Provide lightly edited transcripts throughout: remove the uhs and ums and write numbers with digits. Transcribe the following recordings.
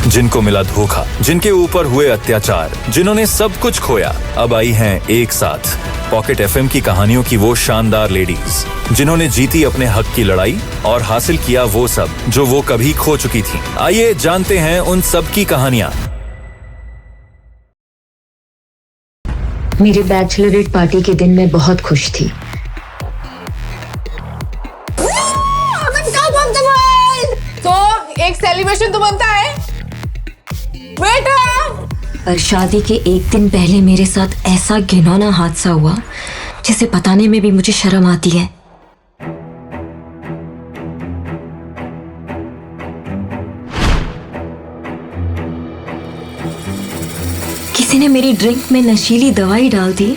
जिनको मिला धोखा, जिनके ऊपर हुए अत्याचार, जिन्होंने सब कुछ खोया, अब आई हैं एक साथ पॉकेट एफएम की कहानियों की वो शानदार लेडीज, जिन्होंने जीती अपने हक की लड़ाई और हासिल किया वो सब जो वो कभी खो चुकी थी। आइए जानते हैं उन सब की कहानियां। मेरे बैचलरेट पार्टी के दिन मैं बहुत खुश थी। तो एक सेलिब्रेशन तो बनता है बेटा। पर शादी के एक दिन पहले मेरे साथ ऐसा घिनौना हादसा हुआ जिसे बताने में भी मुझे शर्म आती है। किसी ने मेरी ड्रिंक में नशीली दवाई डाल दी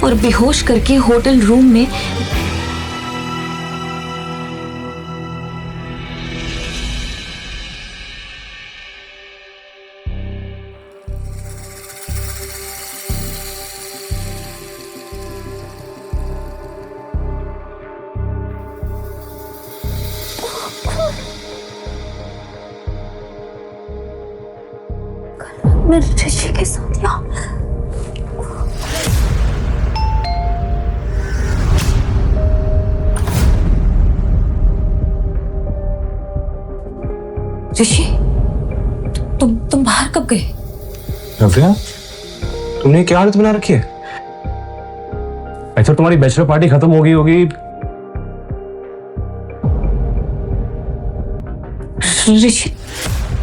और बेहोश करके होटल रूम में ऋषि के साथ ऋषि, तुम बाहर कब गए? नव्या, तुमने क्या हालत बना रखी है? अच्छा, तुम्हारी बैचलर पार्टी खत्म हो गई होगी।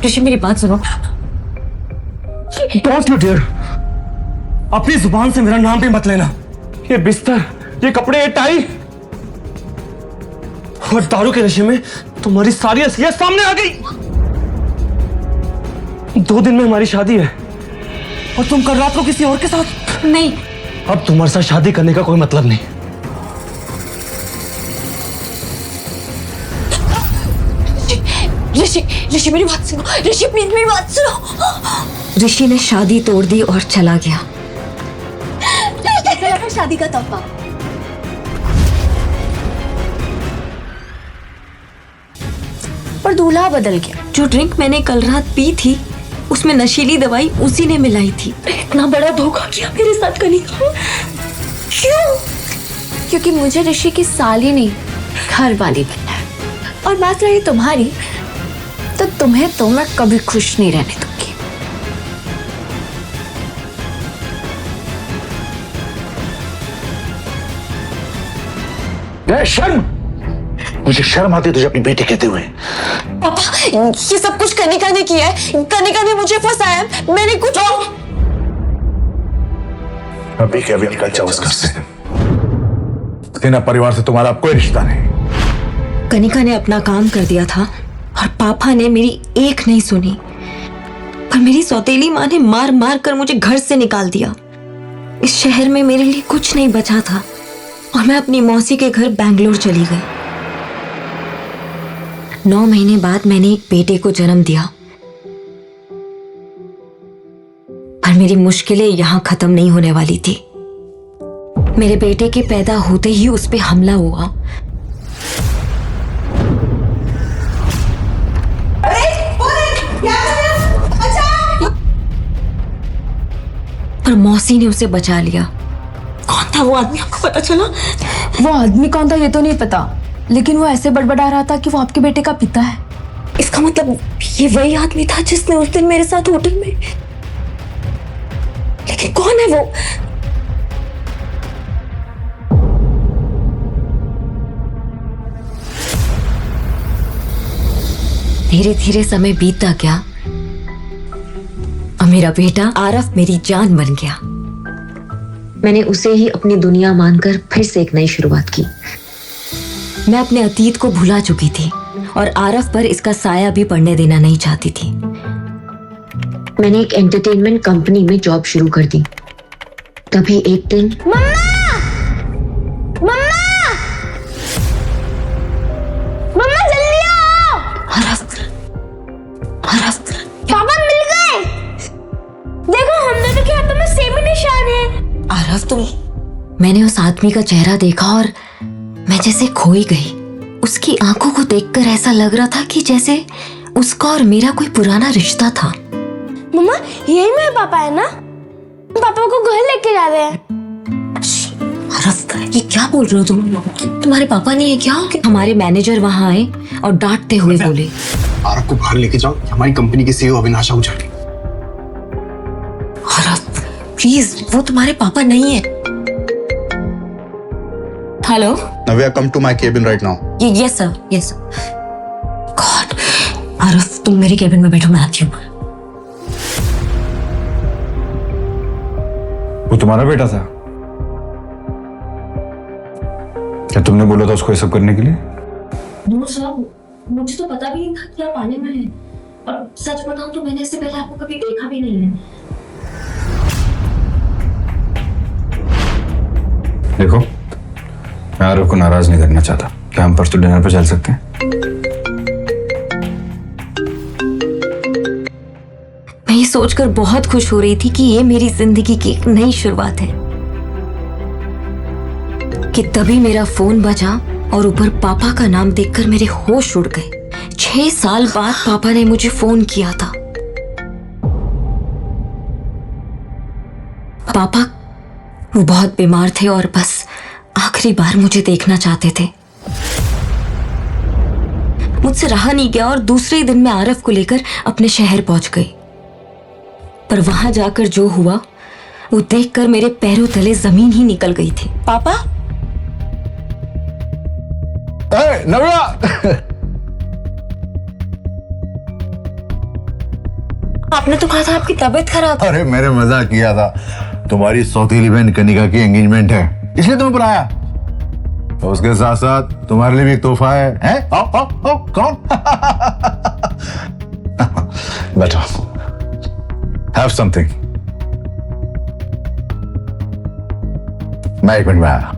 ऋषि मेरी बात सुनो। Don't you dare! अपनी जुबान से मेरा नाम भी मत लेना। ये बिस्तर, ये कपड़े, ये टाई और दारू के नशे में तुम्हारी सारी असलियत सामने आ गई। 2 दिन में हमारी शादी है और तुम कल रात को किसी और के साथ। नहीं, अब तुम्हारे साथ शादी करने का कोई मतलब नहीं। ऋषि मेरी बात सुनो। ऋषि प्लीज मेरी बात सुनो। ऋषि ने शादी तोड़ दी और चला गया। कैसा लगा शादी का तोहफा? पर दूल्हा बदल गया। जो ड्रिंक मैंने कल रात पी थी उसमें नशीली दवाई उसी ने मिलाई थी। इतना बड़ा धोखा किया मेरे साथ कनिका। क्यों? क्योंकि मुझे ऋषि की साली नहीं, घर वाली बनना है। और बात रही तुम्हारी, तो तुम्हें तो मैं कभी खुश नहीं रहने दूंगी। शर्म, मुझे शर्म आती है तुझे अपनी बेटी कहते हुए। पापा, ये सब कुछ कनिका ने किया है। कनिका ने मुझे फंसाया, मैंने कुछ। अभी के अभी निकल जाओ इस घर से। सेना परिवार से तुम्हारा अब कोई रिश्ता नहीं। कनिका ने अपना काम कर दिया था और पापा ने मेरी एक नहीं सुनी। पर मेरी सौतेली माँ ने मार मार कर मुझे घर से निकाल दिया। इस शहर में मेरे लिए कुछ नहीं बचा था और मैं अपनी मौसी के घर बैंगलोर चली गई। 9 महीने बाद मैंने एक बेटे को जन्म दिया। पर मेरी मुश्किलें यहां खत्म नहीं होने वाली थी। मेरे बेटे के पैदा होते ही उस पे हमला हुआ। पर मौसी ने उसे बचा लिया। कौन था वो आदमी, आपको पता चला? वो आदमी कौन था ये तो नहीं पता, लेकिन वो ऐसे बड़बड़ा रहा था कि वो आपके बेटे का पिता है। इसका मतलब ये वही आदमी था जिसने उस दिन मेरे साथ होटल में। लेकिन कौन है वो? धीरे धीरे समय बीतता गया और मेरा बेटा आरफ मेरी जान बन गया। मैंने उसे ही अपनी दुनिया मानकर फिर से एक नई शुरुआत की। मैं अपने अतीत को भुला चुकी थी और आरफ पर इसका साया भी पड़ने देना नहीं चाहती थी। मैंने एक एंटरटेनमेंट कंपनी में जॉब शुरू कर दी। तभी एक दिन मम्मा जल्दी आओ। आरफ पापा मिल गए। देखो हम दोनों के हाथों में सेम ही निशान है। आरफ, तुम। मैंने उस आदमी का चेहरा देखा और मैं जैसे खोई गई। उसकी आंखों को देखकर ऐसा लग रहा था कि जैसे उसका और मेरा कोई पुराना रिश्ता था। मम्मा यही मेरे पापा है ना? पापा को घर लेके जा रहे हैं। आरफ, ये क्या बोल रहे हो तुम? तुम्हारे पापा नहीं है क्या? हमारे मैनेजर वहां आए और डांटते हुए बोले, आरफ को बाहर लेके जाओ, हमारी कंपनी के सीईओ अविनाश आहूजा के। आरफ प्लीज, वो तुम्हारे पापा नहीं है। Hello Navya, come to my cabin right now. Yes sir, yes sir. God, आरफ तुम मेरे केबिन में बैठो, मैं आती हूँ। वो तुम्हारा बेटा था क्या? तुमने बोला था उसको ये सब करने के लिए? नो सर, मुझे तो पता भी नहीं था कि आप आने वाले हैं, और सच बताऊं तो मैंने इससे पहले आपको कभी देखा भी नहीं है। देखो, मैं आरव को नाराज नहीं करना चाहता। क्या हम परसों डिनर पर चल सकते हैं? मैं ये सोचकर बहुत खुश हो रही थी कि ये मेरी जिंदगी की एक नई शुरुआत है कि तभी मेरा फोन बजा और ऊपर पापा का नाम देखकर मेरे होश उड़ गए। 6 साल बाद पापा ने मुझे फोन किया था। पापा वो बहुत बीमार थे और बस आखिरी बार मुझे देखना चाहते थे। मुझसे रहा नहीं गया और दूसरे दिन मैं आरफ को लेकर अपने शहर पहुंच गई। पर वहां जाकर जो हुआ वो देखकर मेरे पैरों तले जमीन ही निकल गई थी। पापा, नव्या, आपने तो कहा था आपकी तबीयत खराब है। अरे मैंने मजाक किया था। तुम्हारी सौतेली बहन कनिका की एंगेजमेंट है, इसलिए तुम्हें बुलाया। तो उसके साथ साथ तुम्हारे लिए भी एक तोहफा है, हैं? आओ आओ आओ, कौन? बैठो, हैव समथिंग। मैं 1 मिनट में आया।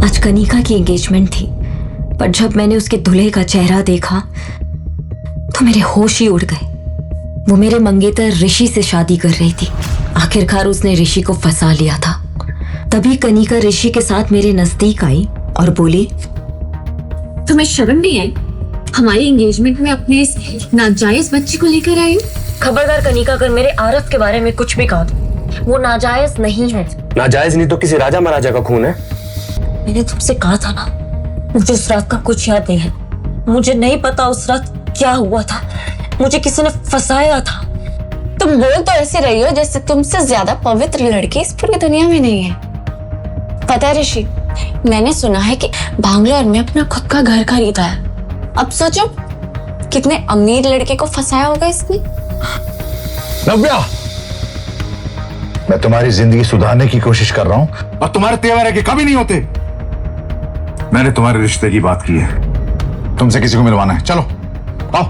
आज कनिका की एंगेजमेंट थी, पर जब मैंने उसके दूल्हे का चेहरा देखा तो मेरे होश ही उड़ गए। वो मेरे मंगेतर ऋषि से शादी कर रही थी। आखिरकार उसने ऋषि को फंसा लिया था। तभी कनिका ऋषि के साथ मेरे नजदीक आई और बोली, तुम्हें शर्म नहीं आई? हमारी एंगेजमेंट में अपने इस नाजायज बच्ची को लेकर आई हो? खबरदार कनिका, अगर मेरे आरफ के बारे में कुछ भी कहा तो वो नाजायज नहीं है। नाजायज नहीं तो किसी राजा महाराजा का खून है। मैंने तुमसे कहा था ना, मुझे उस रात का कुछ याद नहीं है। मुझे नहीं पता उस रात क्या हुआ था। मुझे किसी ने फंसाया था। तुम बोल तो ऐसे रही हो जैसे तुमसे ज्यादा पवित्र लड़की इस पूरी दुनिया में नहीं है। पता है ऋषि, मैंने सुना है कि बैंगलोर में अपना खुद का घर खरीदा है। अब सोचो कितने अमीर लड़के को फंसाया होगा इसने। नव्या, मैं तुम्हारी जिंदगी सुधारने की कोशिश कर रहा हूं और तुम्हारे तेवर है कि कभी नहीं होते। मैंने तुम्हारे रिश्ते की बात की है, तुमसे किसी को मिलवाना है। चलो आओ।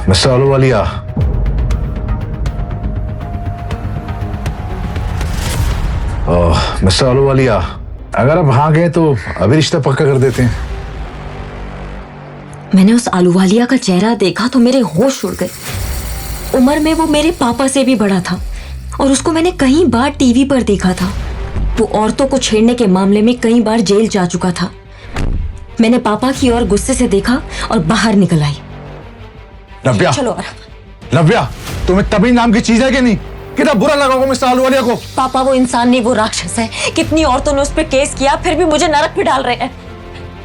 मिस्टर अहलूवालिया, मिस्टर अहलूवालिया, अगर आप हाँ गए तो अभी रिश्ता पक्का कर देते हैं। मैंने उस आलूवालिया का चेहरा देखा तो मेरे होश उड़ गए। उम्र में वो मेरे पापा से भी बड़ा था और उसको मैंने कई बार टीवी पर देखा था। वो औरतों को छेड़ने के मामले में कई बार जेल जा चुका था। मैंने पापा की ओर गुस्से से देखा और बाहर निकल आई। नव्या, चलो नव्या, तुम्हें तभी नाम की चीज है कि नहीं? कितना बुरा लगा होगा मिस्टर अहलूवालिया को। पापा, वो इंसान नहीं, वो राक्षस है। कितनी औरतों ने उस पर केस किया, फिर भी मुझे नरक में डाल रहे हैं।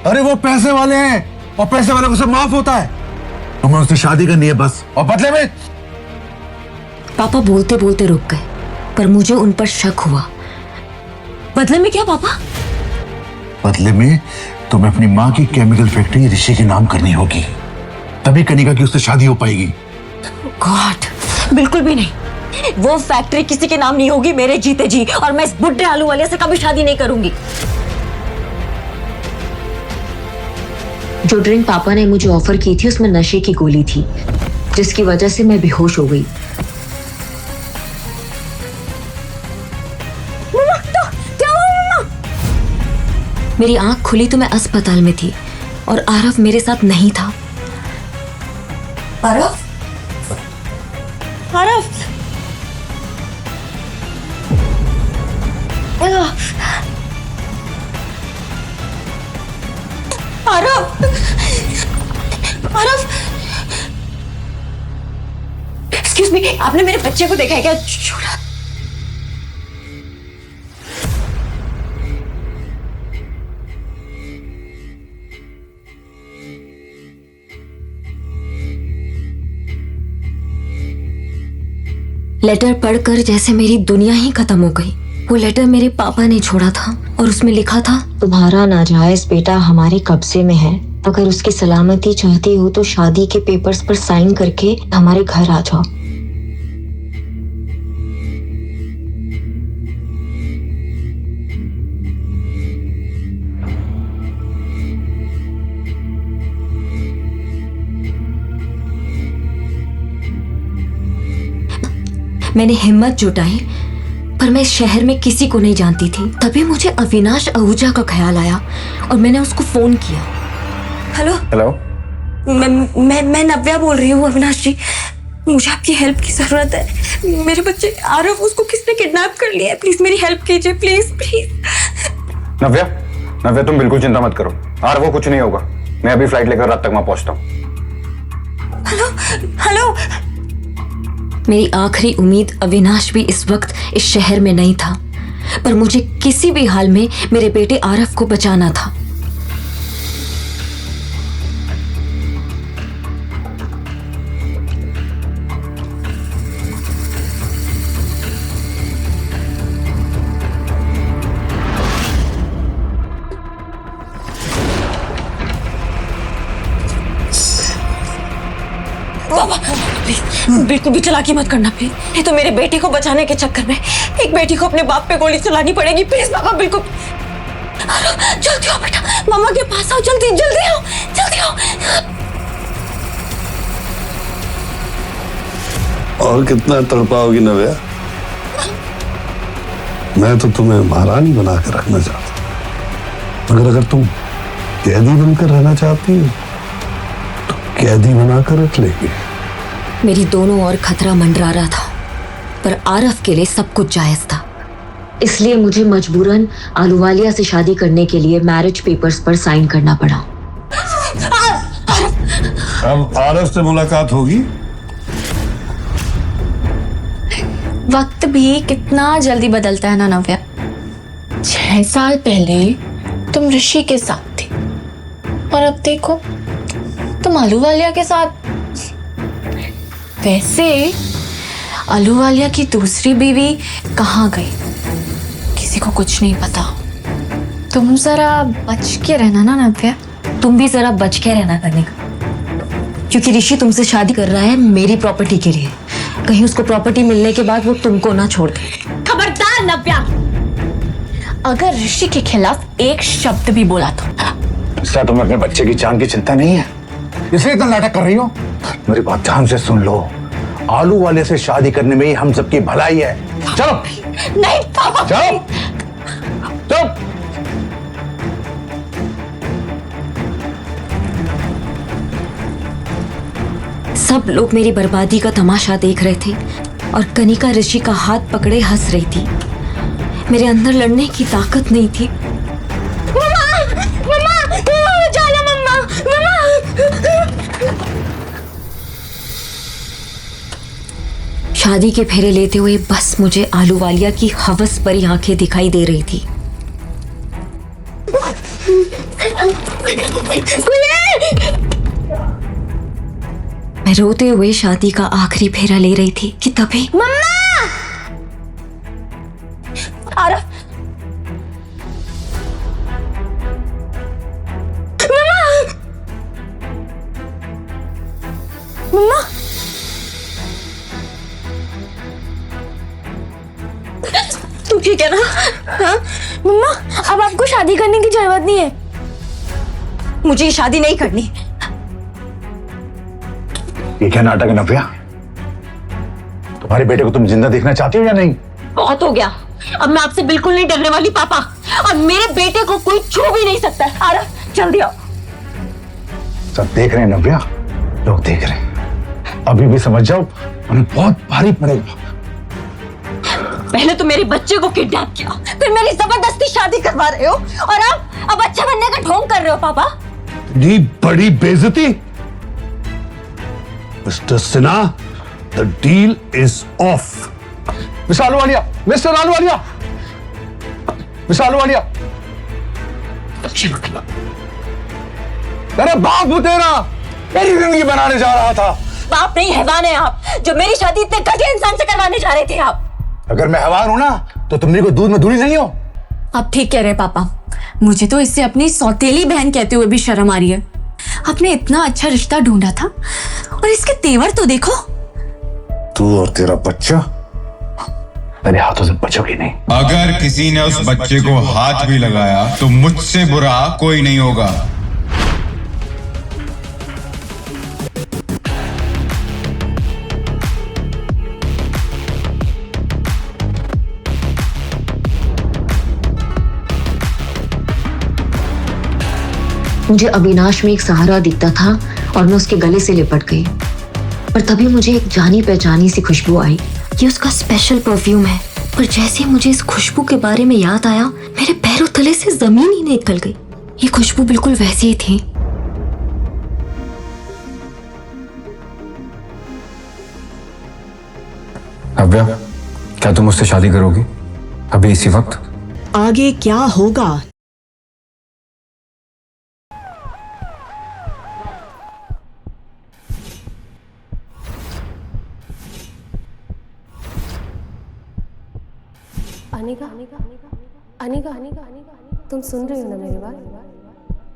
अरे वो पैसे वाले हैं और पैसे वाले को सब माफ होता है। तुम्हें उससे शादी करनी है बस, और बदले में। पापा बोलते बोलते रुक गए, पर मुझे उन पर शक हुआ। बदले में क्या पापा? बदले में तुम्हें अपनी माँ की केमिकल फैक्ट्री ऋषि के नाम करनी होगी, तभी कनिका की उससे शादी हो पाएगी। गॉड, बिल्कुल भी नहीं। वो फैक्ट्री किसी के नाम नहीं होगी मेरे जीते जी, और मैं इस बुढ़े आलू वाले से कभी शादी नहीं करूंगी। जो ड्रिंक पापा ने मुझे ऑफर की थी उसमें नशे की गोली थी, जिसकी वजह से मैं बेहोश हो गई। मेरी आंख खुली तो मैं अस्पताल में थी और आरफ मेरे साथ नहीं था। आरफ, आरफ, आरव, आरव, एक्सक्यूज मी, आपने मेरे बच्चे को देखा है क्या? छोड़ा। लेटर पढ़कर जैसे मेरी दुनिया ही खत्म हो गई। वो लेटर मेरे पापा ने छोड़ा था और उसमें लिखा था, तुम्हारा नाजायज बेटा हमारे कब्जे में है। अगर उसकी सलामती चाहती हो तो शादी के पेपर्स पर साइन करके हमारे घर आ जाओ। मैंने हिम्मत जुटाई, पर मैं इस शहर में किसी को नहीं जानती थी। तभी मुझे अविनाश आहूजा का ख्याल आया और मैंने उसको फोन किया। हेलो हेलो, मैं नव्या बोल रही हूँ अविनाश जी, मुझे आपकी हेल्प की जरूरत है। मेरे बच्चे आरव, उसको किसने किडनैप कर लिया है, प्लीज मेरी हेल्प कीजिए, प्लीज प्लीज। नव्या, नव्या तुम बिल्कुल चिंता मत करो, और वो कुछ नहीं होगा। मैं अभी फ्लाइट लेकर रात तक वहां पहुंचता हूँ। Hello hello. मेरी आखिरी उम्मीद अविनाश भी इस वक्त इस शहर में नहीं था, पर मुझे किसी भी हाल में मेरे बेटे आरव को बचाना था। बिल्कुल भी चालाकी मत करना प्लीज, नहीं तो मेरे बेटे को बचाने के चक्कर में एक बेटी को अपने बाप पे गोली चलानी पड़ेगी। प्लीज पापा, बिल्कुल। जल्दी आओ बेटा, मामा के पास आओ, जल्दी जल्दी आओ, जल्दी आओ। और कितना तड़पाओगी नव्या? मैं तो तुम्हें महारानी बना कर रखना चाहता, मगर अगर तुम कैदी बनकर रहना चाहती हो तो कैदी बनाकर रख लेगी। मेरी दोनों ओर खतरा मंडरा रहा था, पर आरव के लिए सब कुछ जायज था। इसलिए मुझे मजबूरन आलूवालिया से शादी करने के लिए मैरिज पेपर्स पर साइन करना पड़ा। अब आरव से मुलाकात होगी। वक्त भी कितना जल्दी बदलता है ना नव्या। 6 साल पहले तुम ऋषि के साथ थी और अब देखो तुम आलूवालिया के साथ। वैसे आलूवालिया की दूसरी बीवी कहाँ गई, किसी को कुछ नहीं पता। तुम जरा बच के रहना ना नव्या। तुम भी जरा बच के रहना करने का, क्योंकि ऋषि तुमसे शादी कर रहा है मेरी प्रॉपर्टी के लिए। कहीं उसको प्रॉपर्टी मिलने के बाद वो तुमको ना छोड़ दे। खबरदार नव्या, अगर ऋषि के खिलाफ एक शब्द भी बोला तो। इसका तुम्हें अपने बच्चे की जान की चिंता नहीं है, इसलिए इतना नाटक कर रही हो? मेरी बात ध्यान से सुन लो, आलू वाले से शादी करने में ही हम सबकी भलाई है। चलो। नहीं पापा, चलो चलो। सब लोग मेरी बर्बादी का तमाशा देख रहे थे और कनिका ऋषि का हाथ पकड़े हंस रही थी। मेरे अंदर लड़ने की ताकत नहीं थी। शादी के फेरे लेते हुए बस मुझे आलूवालिया की हवस भरी आंखें दिखाई दे रही थी। मैं रोते हुए शादी का आखिरी फेरा ले रही थी कि तभी मम्मा! आरव! मम्मा! तू ठीक है ना? हाँ? मम्मा, अब आपको शादी करने की जरूरत नहीं है। मुझे ये शादी नहीं करनी। ये क्या नाटक है नव्या? तुम्हारे बेटे को तुम जिंदा देखना चाहती हो या नहीं? बहुत हो गया, अब मैं आपसे बिल्कुल नहीं डरने वाली पापा, और मेरे बेटे को कोई छू भी नहीं सकता है। आरव, जल्दी आओ। सब देख रहे हैं नव्या, लोग देख रहे हैं। अभी भी समझ जाओ, उन्हें बहुत भारी पड़ेगा। पहले तो मेरे बच्चे को किडनैप किया, फिर मेरी जबरदस्ती शादी करवा रहे हो, और अब अच्छा बनने का ढोंग कर रहे हो पापा। इतनी बड़ी बेइज्जती। Mister Sinha, the deal is off. Vishal Walia, mister Ahluwalia, Vishal Walia. अरे बाप हूं तेरा, मेरी जिंदगी बनाने जा रहा था। बाप नहीं हैवान है आप, जो मेरी शादी इतने घटिया इंसान से करवाने जा रहे थे आप। अगर मैं हैवान हूं ना तो तुम मेरे को दूध में धूली नहीं हो। आप ठीक कह रहे पापा, मुझे तो इससे अपनी सौतेली बहन कहते हुए भी शर्म आ रही है। आपने इतना अच्छा रिश्ता ढूंढा था और इसके तेवर तो देखो। तू और तेरा बच्चा मेरे हाथों से बचोगे नहीं। अगर किसी ने उस बच्चे को हाथ भी लगाया तो मुझसे बुरा कोई नहीं होगा। मुझे अविनाश में एक सहारा दिखता था और मैं उसके गले से लिपट गई। पर तभी मुझे एक जानी पहचानी सी खुशबू आई। ये उसका स्पेशल परफ्यूम है। पर जैसे मुझे इस खुशबू के बारे में याद आया, मेरे पैरों तले से जमीन ही निकल गई। ये खुशबू बिल्कुल वैसी ही थी। नव्या, क्या तुम मुझसे शादी करोगी अभी इसी वक्त? आगे क्या होगा? अनिका, अनिका, अनिका, तुम सुन रही हो ना मेरी बात?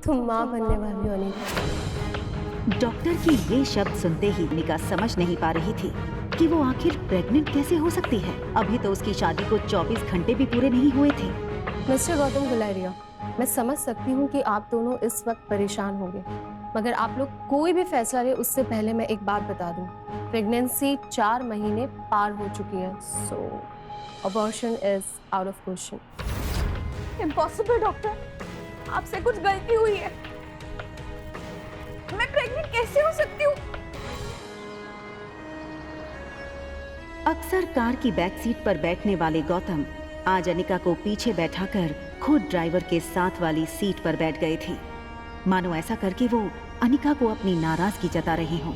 तुम माँ बनने वाली हो अनिका। डॉक्टर की ये शब्द सुनते ही अनिका समझ नहीं पा रही थी कि वो आखिर प्रेग्नेंट कैसे हो सकती है। अभी तो उसकी शादी को 24 घंटे भी पूरे नहीं हुए थे। मिस्टर गौतम गुलेरिया, मैं समझ सकती हूँ कि आप दोनों इस वक्त परेशान होंगे, मगर आप लोग कोई भी फैसला ले उससे पहले मैं एक बात बता दूँ, प्रेगनेंसी 4 महीने पार हो चुकी है। So abortion is out of question. Impossible doctor, आपसे कुछ गलती हुई है। मैं प्रेग्नेंट कैसे हो सकती हूँ? अक्सर कार की बैक सीट पर बैठने वाले गौतम आज अनिका को पीछे बैठाकर खुद ड्राइवर के साथ वाली सीट पर बैठ गए थे, मानो ऐसा करके वो अनिका को अपनी नाराजगी जता रहे हों।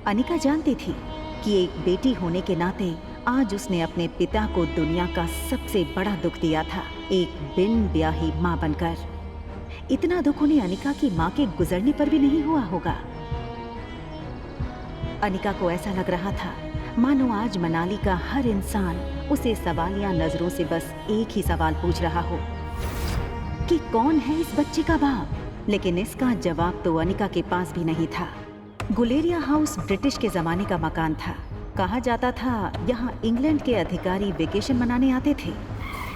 अनिका जानती थी कि एक बेटी होने के नाते आज उसने अपने पिता को दुनिया का सबसे बड़ा दुख दिया था, एक बिन ब्याही मां बनकर। इतना दुख उन्हें अनिका की मां के गुजरने पर भी नहीं हुआ होगा। अनिका को ऐसा लग रहा था मानो आज मनाली का हर इंसान उसे सवालिया नजरों से बस एक ही सवाल पूछ रहा हो कि कौन है इस बच्चे का बाप। लेकिन इसका जवाब तो अनिका के पास भी नहीं था। गुलेरिया हाउस ब्रिटिश के जमाने का मकान था। कहा जाता था यहाँ इंग्लैंड के अधिकारी वेकेशन मनाने आते थे,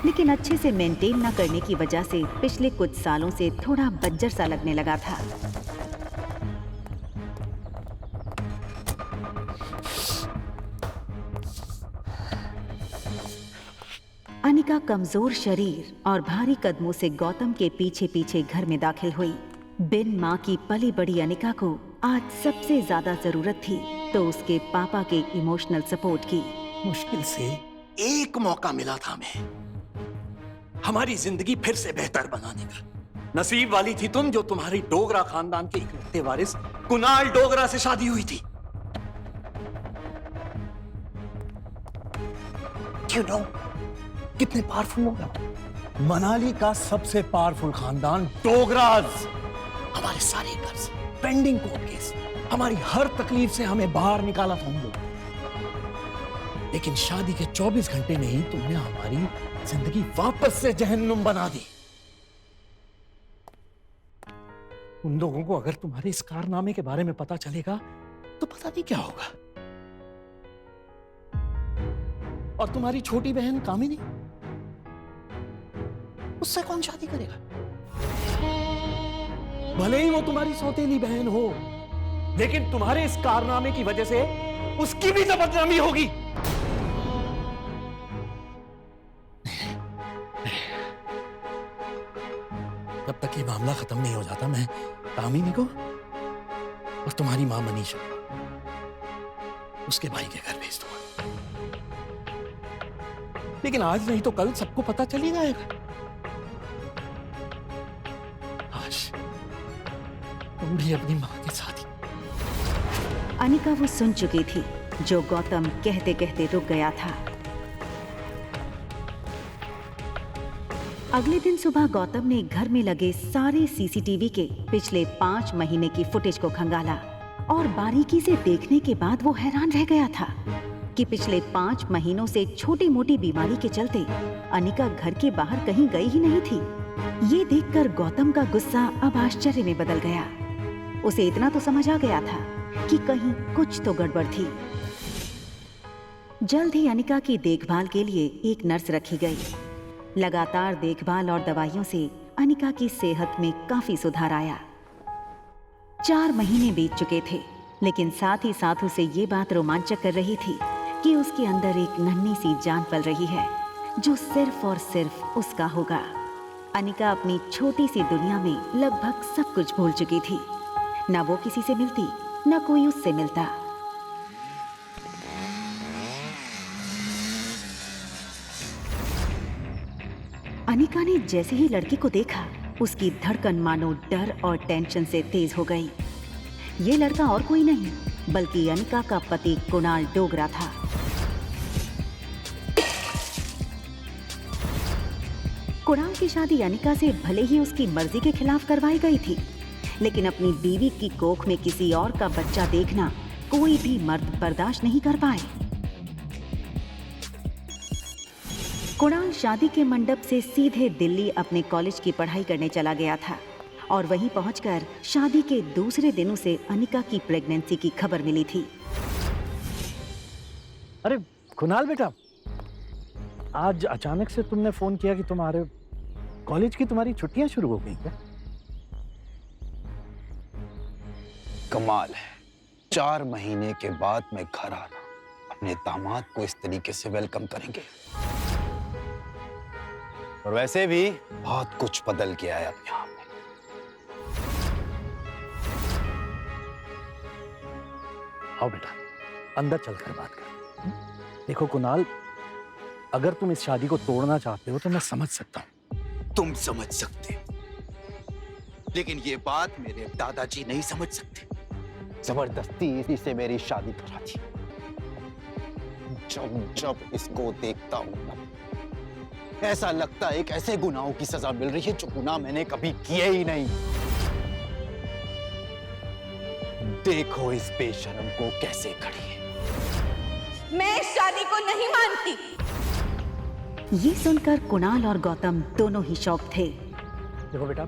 लेकिन अच्छे से मेंटेन न करने की वजह से पिछले कुछ सालों से थोड़ा बंजर सा लगने लगा था। अनिका कमजोर शरीर और भारी कदमों से गौतम के पीछे पीछे घर में दाखिल हुई। बिन माँ की पली बड़ी अनिका को आज सबसे ज्यादा जरूरत थी तो उसके पापा के इमोशनल सपोर्ट की। मुश्किल से एक मौका मिला था हमें हमारी जिंदगी फिर से बेहतर बनाने का। नसीब वाली थी तुम जो तुम्हारी डोगरा खानदान के इकलौते वारिस कुणाल डोगरा से शादी हुई थी। You know, कितने पावरफुल लोग हैं। मनाली का सबसे पावरफुल खानदान डोगराज। हमारे सारे कर्ज, पेंडिंग कोर्ट केस, हमारी हर तकलीफ से हमें बाहर निकाला था उन लोगों। लेकिन शादी के 24 घंटे में ही तुमने हमारी जिंदगी वापस से जहन्नुम बना दी। उन लोगों को अगर तुम्हारे इस कारनामे के बारे में पता चलेगा तो पता नहीं क्या होगा। और तुम्हारी छोटी बहन कामिनी, उससे कौन शादी करेगा? भले ही वो तुम्हारी सौतेली बहन हो, लेकिन तुम्हारे इस कारनामे की वजह से उसकी भी तो बदनामी होगी। जब तक ये मामला खत्म नहीं हो जाता मैं कामिनी को और तुम्हारी मां मनीषा उसके भाई के घर भेज दूंगा। लेकिन आज नहीं तो कल सबको पता चल ही जाएगा। काश तुम भी अपनी माँ के साथ ही। अनिका वो सुन चुकी थी जो गौतम कहते कहते रुक गया था। अगले दिन सुबह गौतम ने घर में लगे सारे सीसीटीवी के पिछले 5 महीने की फुटेज को खंगाला और बारीकी से देखने के बाद वो हैरान रह गया था कि पिछले 5 महीनों से छोटी मोटी बीमारी के चलते अनिका घर के बाहर कहीं गई ही नहीं थी। ये देखकर गौतम का गुस्सा अब आश्चर्य में बदल गया। उसे इतना तो समझ आ गया था कि कहीं कुछ तो गड़बड़ थी। जल्द ही अनिका की देखभाल के लिए एक नर्स रखी गई। लगातार देखभाल और दवाइयों से अनिका की सेहत में काफी सुधार आया। 4 महीने बीत चुके थे, लेकिन साथ ही साथ उसे ये बात रोमांचक कर रही थी कि उसके अंदर एक नन्ही सी जान पल रही है जो सिर्फ और सिर्फ उसका होगा। अनिका अपनी छोटी सी दुनिया में लगभग सब कुछ भूल चुकी थी। न वो किसी से मिलती, न कोई उससे मिलता। अनिका ने जैसे ही लड़की को देखा, उसकी धड़कन मानो डर और टेंशन से तेज हो गई। ये लड़का और कोई नहीं बल्कि अनिका का पति कुणाल डोगरा था। कुणाल की शादी अनिका से भले ही उसकी मर्जी के खिलाफ करवाई गई थी, लेकिन अपनी बीवी की कोख में किसी और का बच्चा देखना कोई भी मर्द बर्दाश्त नहीं कर पाए। कुणाल शादी के मंडप से सीधे दिल्ली अपने कॉलेज की पढ़ाई करने चला गया था और वहीं पहुंचकर शादी के दूसरे दिन उसे अनिका की प्रेगनेंसी की खबर मिली थी। अरे कुणाल बेटा, आज अचानक से तुमने फोन किया कि तुम्हारे कॉलेज की तुम्हारी छुट्टियां शुरू हो गई क्या? कमाल है, 4 महीने के बाद मैं घर आना, अपने दामाद को इस तरीके से वेलकम करेंगे। और वैसे भी बहुत कुछ बदल गया है अब यहाँ पे। आओ बेटा, अंदर चलकर बात कर। देखो कुणाल, अगर तुम इस शादी को तोड़ना चाहते हो तो मैं समझ सकता हूं। तुम समझ सकते, लेकिन ये बात मेरे दादाजी नहीं समझ सकते। जबरदस्ती इसी से मेरी शादी करा दी। जब जब इसको देखता हूं ना, ऐसा लगता है एक ऐसे गुनाहों की सजा मिल रही है जो गुनाह मैंने कभी किए ही नहीं। देखो इस बेशरम को कैसे खड़ी है। मैं इस शादी को नहीं मानती। ये सुनकर कुणाल और गौतम दोनों ही शॉक थे। देखो बेटा,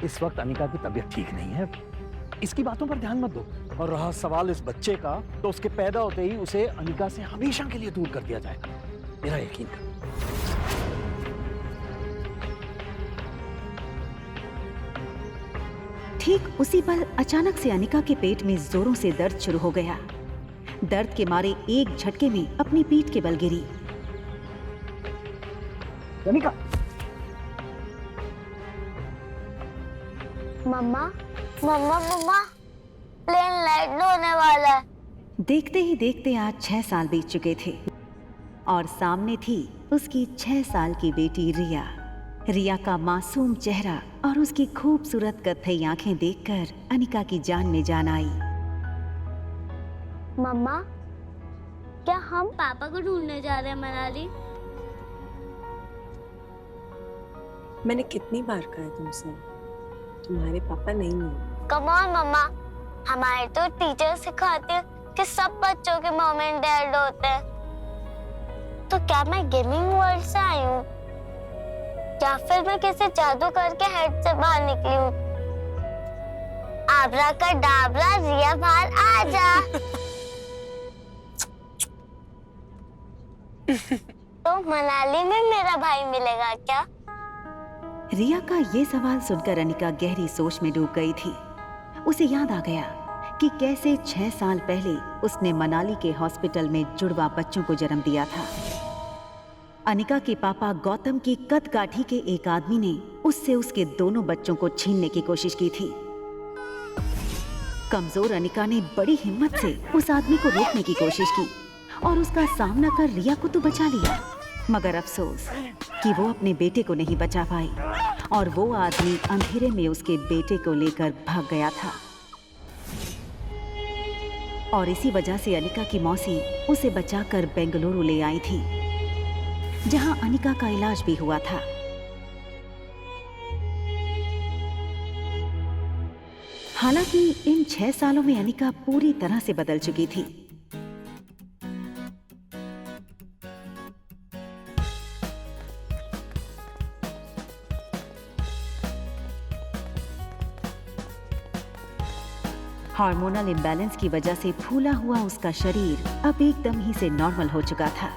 इस वक्त अनिका की तबीयत ठीक नहीं है, इसकी बातों पर ध्यान मत दो। और रहा सवाल इस बच्चे का, तो उसके पैदा होते ही उसे अनिका से हमेशा के लिए दूर कर दिया जाएगा, मेरा यकीन कर। ठीक उसी पल अचानक से अनिका के पेट में जोरों से दर्द शुरू हो गया। दर्द के मारे एक झटके में अपनी पीठ के बल गिरी। अनिका, मम्मा मम्मा मम्मा, प्लेन लैंड होने वाला है। देखते ही देखते आज 6 साल बीत चुके थे और सामने थी उसकी 6 साल की बेटी रिया। रिया का मासूम चेहरा और उसकी खूबसूरत कत्थई आंखें देखकर अनिका की जान में जान आई। मम्मा, क्या हम पापा को ढूंढने जा रहे हैं मनाली? मैंने कितनी बार कहा है तुमसे, तुम्हारे पापा नहीं है। कम ऑन मम्मा, हमारे तो टीचर सिखाते हैं कि सब बच्चों के मॉम एंड डैड होते हैं। तो क्या मैं गेमिंग वर्ल्ड से आई हूँ, या फिर मैं किसी जादू करके हेड से बाहर निकली हूँ? आबरा का डाबरा, रिया बाहर आ जा। तो मनाली में मेरा भाई मिलेगा क्या? रिया का ये सवाल सुनकर अनिका गहरी सोच में डूब गई थी। उसे याद आ गया कि कैसे 6 साल पहले उसने मनाली के हॉस्पिटल में जुड़वा बच्चों को जन्म दिया था। अनिका के पापा गौतम की कदकाठी के एक आदमी ने उससे उसके दोनों बच्चों को छीनने की कोशिश की थी। कमजोर अनिका ने बड़ी हिम्मत से उस आदमी को रोकने की कोशिश की और उसका सामना कर रिया को तो बचा लिया, मगर अफसोस कि वो अपने बेटे को नहीं बचा पाई और वो आदमी अंधेरे में उसके बेटे को लेकर भाग गया था। और इसी वजह से अनिका की मौसी उसे बचाकर बेंगलुरु ले आई थी, जहां अनिका का इलाज भी हुआ था। हालांकि इन 6 सालों में अनिका पूरी तरह से बदल चुकी थी। हार्मोनल इम्बैलेंस की वजह से फूला हुआ उसका शरीर अब एकदम ही से नॉर्मल हो चुका था।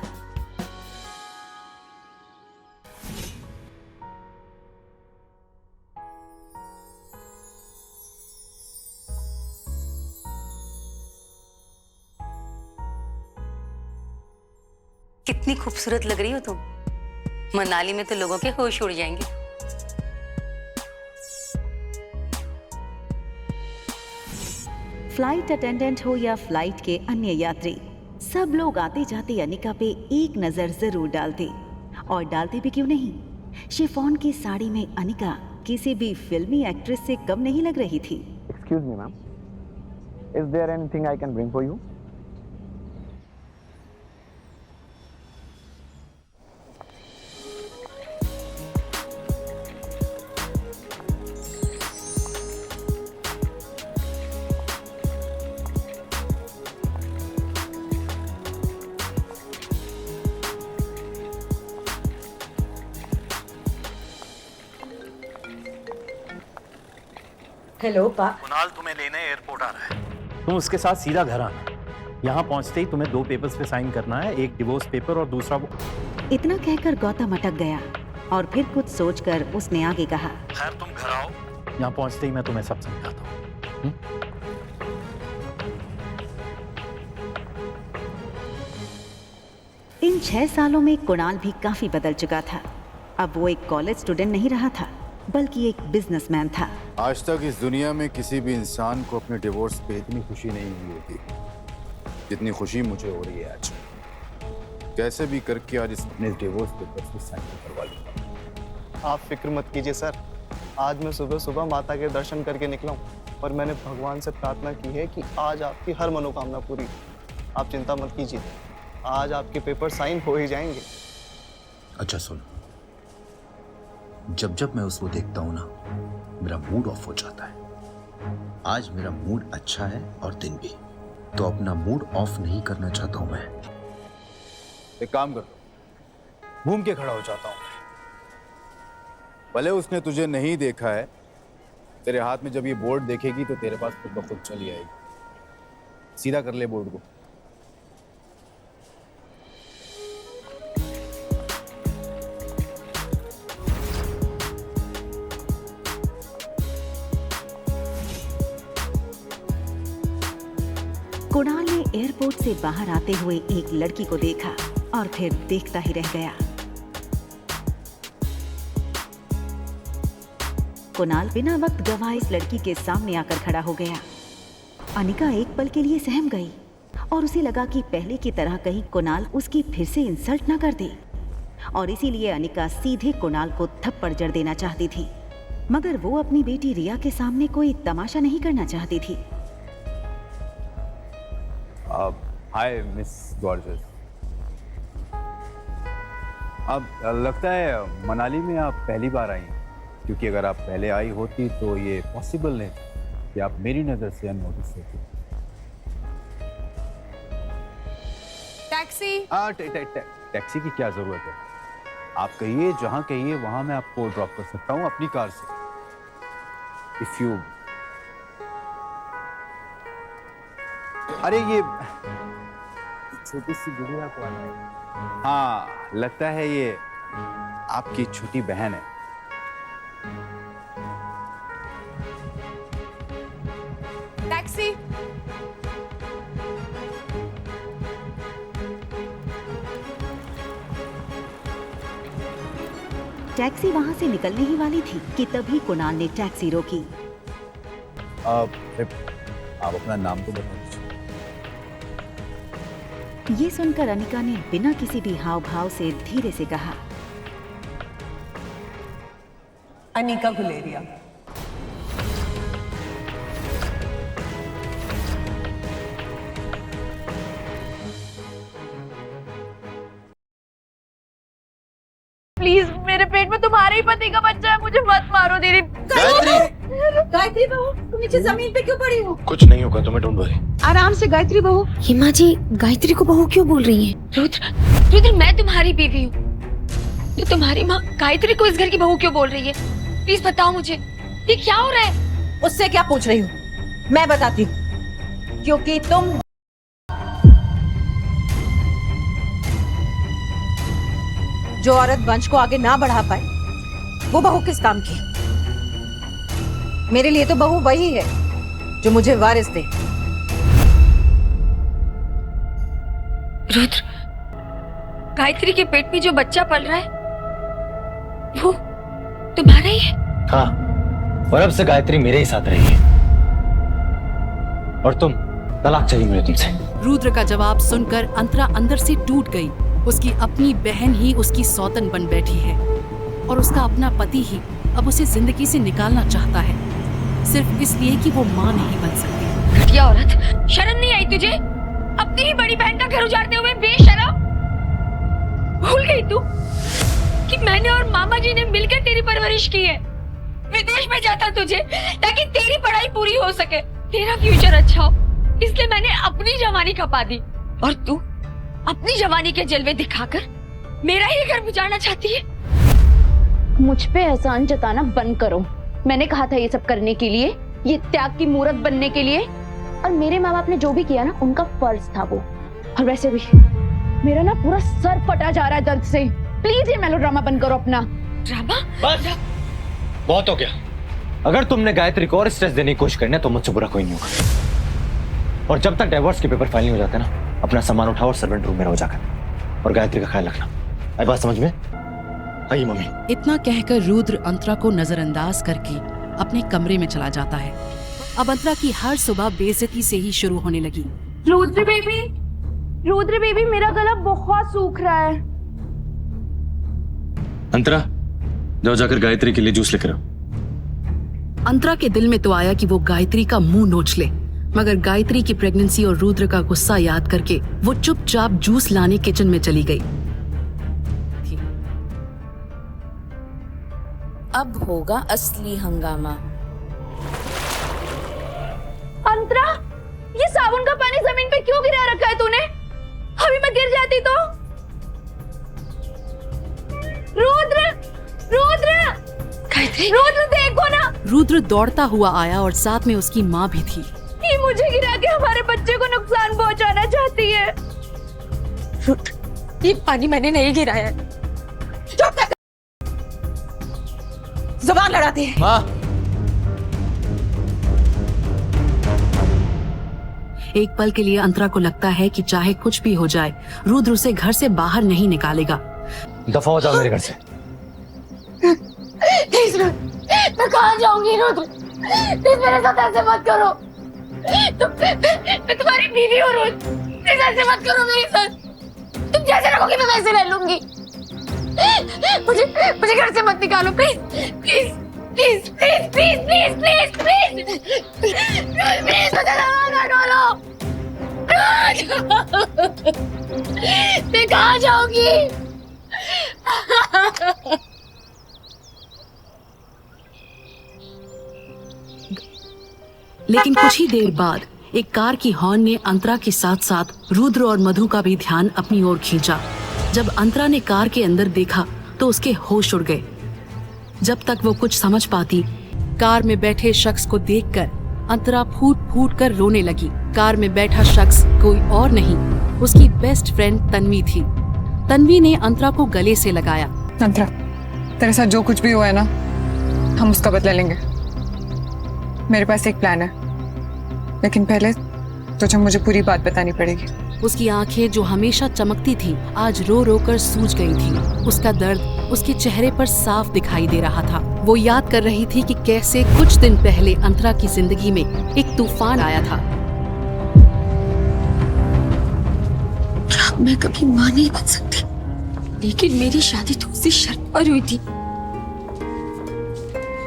कितनी खूबसूरत लग रही हो तुम। मनाली में तो लोगों के होश उड़ जाएंगे। फ्लाइट अटेंडेंट हो या फ्लाइट के अन्य यात्री, सब लोग आते जाते अनिका पे एक नजर जरूर डालते, और डालते भी क्यों नहीं। शिफॉन की साड़ी में अनिका किसी भी फिल्मी एक्ट्रेस से कम नहीं लग रही थी। Excuse me, ma'am. Is there anything I can bring for you? Hello पा। कुणाल तुम्हें लेने एयरपोर्ट आ रहा है, तुम उसके साथ सीधा घर आना। यहाँ पहुँचते ही तुम्हें 2 पेपर्स पे साइन करना है, एक डिवोर्स पेपर और दूसरा वो। इतना कहकर गौतम अटक गया और फिर कुछ सोचकर उसने आगे कहा, खैर तुम घर आओ, यहाँ पहुँचते ही मैं तुम्हें सब समझाता हूँ। इन 6 सालों में कुणाल भी काफी बदल चुका था। अब वो एक कॉलेज स्टूडेंट नहीं रहा था, बल्कि एक बिजनेसमैन था। आज तक इस दुनिया में किसी भी इंसान को अपने डिवोर्स पे इतनी खुशी नहीं हुई होती जितनी खुशी मुझे हो रही है आज। कैसे भी करके आज अपने डिवोर्स पेपर पे साइन करवा लूंगा। आप फिक्र मत कीजिए सर, आज मैं सुबह सुबह माता के दर्शन करके निकला हूँ और मैंने भगवान से प्रार्थना की है कि आज आपकी हर मनोकामना पूरी। आप चिंता मत कीजिए, आज आपके पेपर साइन हो ही जाएंगे। अच्छा सुन, जब जब मैं उसको देखता हूं ना, मेरा मूड ऑफ हो जाता है। आज मेरा मूड अच्छा है और दिन भी, तो अपना मूड ऑफ नहीं करना चाहता हूं मैं। एक काम करता हूं, घूम के खड़ा हो जाता हूं। भले उसने तुझे नहीं देखा है, तेरे हाथ में जब ये बोर्ड देखेगी तो तेरे पास खुद ब खुद चली आएगी। सीधा कर ले बोर्ड को। कुणाल ने एयरपोर्ट से बाहर आते हुए एक लड़की को देखा और फिर देखता ही रह गया। कुणाल बिना वक्त गवाए इस लड़की के सामने आकर खड़ा हो गया। अनिका एक पल के लिए सहम गई और उसे लगा कि पहले की तरह कहीं कुणाल उसकी फिर से इंसल्ट ना कर दे, और इसीलिए अनिका सीधे कुणाल को थप्पड़ जड़ देना चाहती थी, मगर वो अपनी बेटी रिया के सामने कोई तमाशा नहीं करना चाहती थी। Hi miss gorgeous. अब लगता है मनाली में आप पहली बार आई हैं, क्योंकि अगर आप पहले आई होती तो ये पॉसिबल नहीं कि आप मेरी नजर से अननोटिस होती। टैक्सी। टैक्सी की क्या जरूरत है? आप कहिए, जहां कहिए वहां मैं आपको ड्रॉप कर सकता हूं अपनी कार से। इफ यू अरे ये छोटी सी गुड़िया को आना है। हाँ, लगता है ये आपकी छोटी बहन है। टैक्सी। टैक्सी वहां से निकलने ही वाली थी कि तभी कुणाल ने टैक्सी रोकी। आप अपना नाम तो बता दीजिए। ये सुनकर अनिका ने बिना किसी भी हाव भाव से धीरे से कहा, अनिका गुलेरिया। पेट में तुम्हारे ही पति का बच्चा है, मुझे मत मारो दीदी। गायत्री बहू, तुम नीचे जमीन पे क्यों पड़ी हो? कुछ नहीं होगा तुम्हें, डोंट वरी। आराम से गायत्री बहू। हिमा जी गायत्री को बहू क्यों बोल रही है? रुद्र मैं तुम्हारी बीवी हूँ, तो तुम्हारी माँ गायत्री को इस घर की बहू क्यों बोल रही है? प्लीज बताओ मुझे, ये क्या हो रहा है? उससे क्या पूछ रही हूँ, मैं बताती हूँ। क्योंकि तुम जो औरत वंश को आगे ना बढ़ा पाए वो बहू किस काम की? मेरे लिए तो बहू वही है जो मुझे वारिस दे। रुद्र, गायत्री के पेट में जो बच्चा पल रहा है वो तुम्हारा ही है? हाँ, और अब से गायत्री मेरे ही साथ रही है। और तुम, तलाक चाहिए मुझे तुमसे। रुद्र का जवाब सुनकर अंतरा अंदर से टूट गई। उसकी अपनी बहन ही उसकी सौतन बन बैठी है और उसका अपना पति ही अब उसे जिंदगी से निकालना चाहता है, सिर्फ इसलिए कि वो माँ नहीं बन सकती। घटिया औरत, शर्म नहीं आई तुझे? अपनी ही बड़ी बहन का घर उजाड़ते हुए बेशरम। भूल गई तू कि मैंने और मामा जी ने मिलकर तेरी परवरिश की है। विदेश में जाता तुझे ताकि तेरी पढ़ाई पूरी हो सके, तेरा फ्यूचर अच्छा हो, इसलिए मैंने अपनी जवानी खपा दी। और तू अपनी जवानी के जलवे दिखाकर मेरा ही घर उजाड़ना चाहती है। मुझ पे एहसान जताना बंद करो। मैंने कहा था ये सब करने के लिए, ये त्याग की मूरत बनने के लिए। और मेरे माँ बाप ने जो भी किया ना, उनका फर्ज था वो। और वैसे भी मेरा ना पूरा सर फटा जा रहा है दर्द से। प्लीज ये मेलोड्रामा बंद करो अपना। ड्रामा? बस बहुत हो गया। अगर तुमने गायत्री को और स्ट्रेस देने की कोशिश करनी है तो मुझसे बुरा कोई नहीं होगा। और जब तक डिवोर्स के पेपर फाइल नहीं हो जाते ना, अपना सामान उठाओ और सर्वेंट रूम में रहो जाकर, और गायत्री का ख्याल रखना। आई बात समझ में? आई मम्मी। इतना कहकर रुद्र अंतरा को नजरअंदाज करके अपने कमरे में चला जाता है। अब अंतरा की हर सुबह बेइज्जती से ही शुरू होने लगी। रुद्र बेबी, मेरा गला बहुत सूख रहा है। अंतरा, जाओ जाकर गायत्री के लिए जूस लेकर आओ। अंतरा के दिल में तो आया कि वो गायत्री का मुंह नोच ले, मगर गायत्री की प्रेगनेंसी और रुद्र का गुस्सा याद करके वो चुपचाप जूस लाने किचन में चली गई। अब होगा असली हंगामा। अंतरा, ये साबुन का पानी जमीन पे क्यों गिरा रखा है तूने? अभी मैं गिर जाती तो। रुद्र देखो ना। रुद्र दौड़ता हुआ आया और साथ में उसकी माँ भी थी। ये मुझे गिरा के हमारे बच्चे को नुकसान पहुंचाना चाहती है। रुद्र, ये पानी मैंने नहीं गिराया है। चुप कर, जुबान लड़ाती है। माँ। एक पल के लिए अंतरा को लगता है कि चाहे कुछ भी हो जाए, रुद्र उसे घर से बाहर नहीं निकालेगा। दफा हो जाओ मेरे घर से। प्लीज मैं कहाँ जाऊंगी? रुद्र प्लीज मेरे साथ ऐसे मत करो। मैं तुम्हारी बीवी हूँ रुद्र, प्लीज ऐसे मत करो मेरे साथ। तुम जैसे रखोगी मैं वैसे रह लूंगी। मुझे घर से मत निकालो please please please please please please please please please मुझे दवा ना डालो। मैं कहाँ जाऊंगी? लेकिन कुछ ही देर बाद एक कार की हॉर्न ने अंतरा के साथ साथ रुद्र और मधु का भी ध्यान अपनी ओर खींचा। जब अंतरा ने कार के अंदर देखा तो उसके होश उड़ गए। जब तक वो कुछ समझ पाती, कार में बैठे शख्स को देखकर अंतरा फूट फूट कर रोने लगी। कार में बैठा शख्स कोई और नहीं, उसकी बेस्ट फ्रेंड तन्वी थी। तन्वी ने अंतरा को गले से लगाया। अंतरा, तेरे साथ जो कुछ भी हुआ है ना, हम उसका बदला लेंगे। मेरे पास एक प्लान है, लेकिन पहले तुझे मुझे पूरी बात बतानी पड़ेगी। उसकी आंखें जो हमेशा चमकती थी, आज रो रो कर सूज गई थी। उसका दर्द उसके चेहरे पर साफ दिखाई दे रहा था। वो याद कर रही थी कि कैसे कुछ दिन पहले अंतरा की जिंदगी में एक तूफान आया था। मैं कभी माँ नहीं बन सकती, लेकिन मेरी शादी तो उसी शर्त पर हुई थी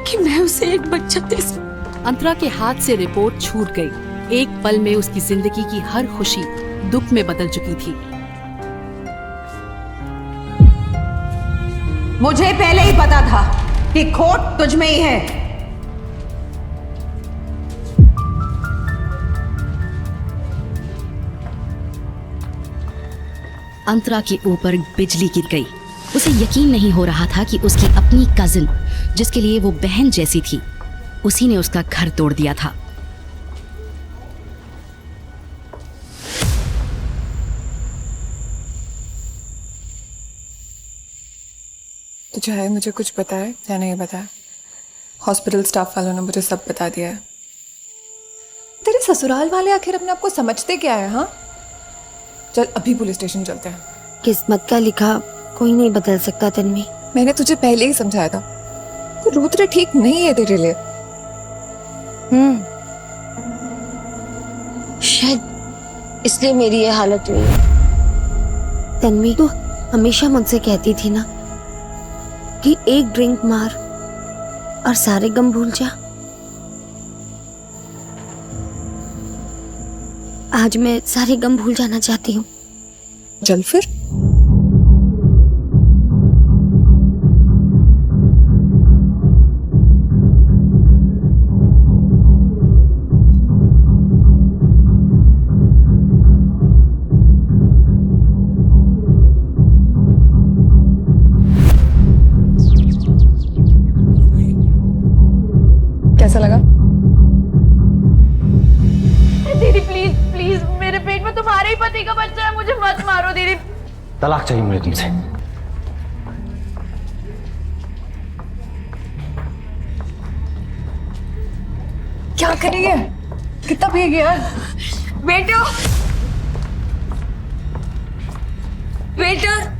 कि मैं उसे एक बच्चा दे सकूं। अंतरा के हाथ से रिपोर्ट छूट गई। एक पल में उसकी जिंदगी की हर खुशी दुख में बदल चुकी थी। मुझे पहले ही पता था कि खोट तुझ में ही है। अंतरा के ऊपर बिजली गिर गई। उसे यकीन नहीं हो रहा था कि उसकी अपनी कजिन, जिसके लिए वो बहन जैसी थी, उसी ने उसका घर तोड़ दिया था। तो चाहे मुझे कुछ पता है या नहीं पता है, हॉस्पिटल स्टाफ वालों ने मुझे सब बता दिया है। तेरे ससुराल वाले आखिर अपने आप को समझते क्या है? हाँ, चल अभी पुलिस स्टेशन चलते हैं। किस्मत का लिखा कोई नहीं बदल सकता तन्वी। मैंने तुझे पहले ही समझाया था, तो रुद्र ठीक नहीं है तेरे लिए। शायद इसलिए मेरी ये हालत हुई है। तन्वी, तू हमेशा मुझसे कहती थी ना कि एक ड्रिंक मार और सारे गम भूल जा। आज मैं सारे गम भूल जाना चाहती हूँ। चल फिर। कैसा लगा? दीदी प्लीज प्लीज, मेरे पेट में तुम्हारे ही पति का बच्चा है, मुझे मत मारो दीदी। तलाक चाहिए मुझे तुमसे। क्या कर रही है? कितना भीग गया? बेटो वेटर,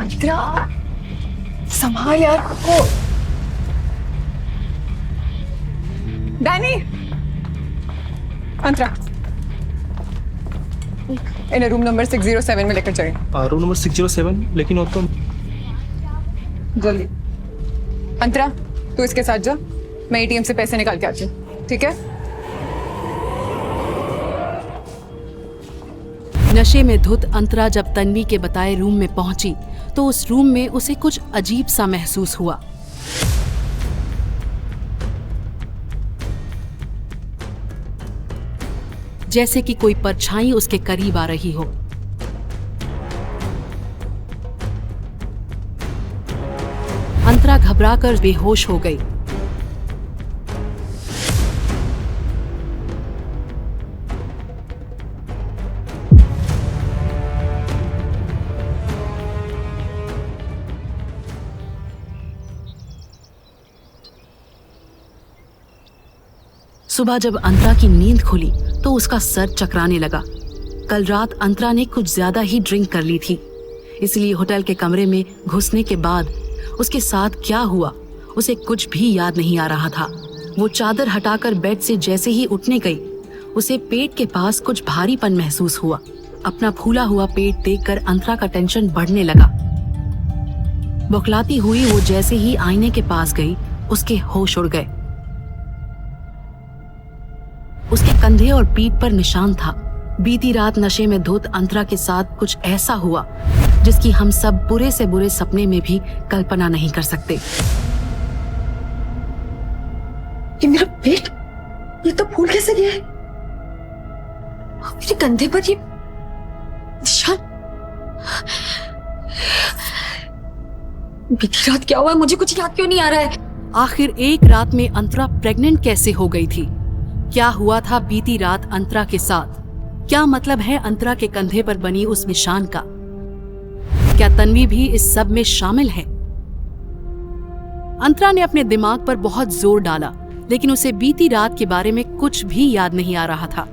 अंतरा संभाल यार खुद को। डैनी, अंतरा इन्हें रूम नंबर 607 में लेकर चलें। रूम नंबर 607, लेकिन वो तो जल्दी। अंतरा तू इसके साथ जा, मैं एटीएम से पैसे निकाल के आती हूँ, ठीक है? नशे में धुत अंतरा जब तन्वी के बताए रूम में पहुंची तो उस रूम में उसे कुछ अजीब सा महसूस हुआ। जैसे कि कोई परछाई उसके करीब आ रही हो। अंतरा घबराकर बेहोश हो गई। सुबह जब अंतरा की नींद खुली तो उसका सर चकराने लगा। कल रात अंतरा ने कुछ ज्यादा ही ड्रिंक कर ली थी, इसलिए होटल के कमरे में घुसने के बाद उसके साथ क्या हुआ उसे कुछ भी याद नहीं आ रहा था। वो चादर हटाकर बेड से जैसे ही उठने गई, उसे पेट के पास कुछ भारीपन महसूस हुआ। अपना फूला हुआ पेट देखकर अंतरा का टेंशन बढ़ने लगा। बौखलाती हुई वो जैसे ही आईने के पास गई, उसके होश उड़ गए। उसके कंधे और पीठ पर निशान था। बीती रात नशे में धुत अंतरा के साथ कुछ ऐसा हुआ जिसकी हम सब बुरे से बुरे सपने में भी कल्पना नहीं कर सकते। ये मेरा पेट, ये तो फूल कैसे गया है? मेरे कंधे पर ये निशान। बीती रात क्या हुआ, मुझे कुछ याद क्यों नहीं आ रहा है? आखिर एक रात में अंतरा प्रेग्नेंट कैसे हो गई थी? क्या हुआ था बीती रात अंतरा के साथ? क्या मतलब है अंतरा के कंधे पर बनी उस निशान का? क्या तन्वी भी इस सब में शामिल है? अंतरा ने अपने दिमाग पर बहुत जोर डाला, लेकिन उसे बीती रात के बारे में कुछ भी याद नहीं आ रहा था।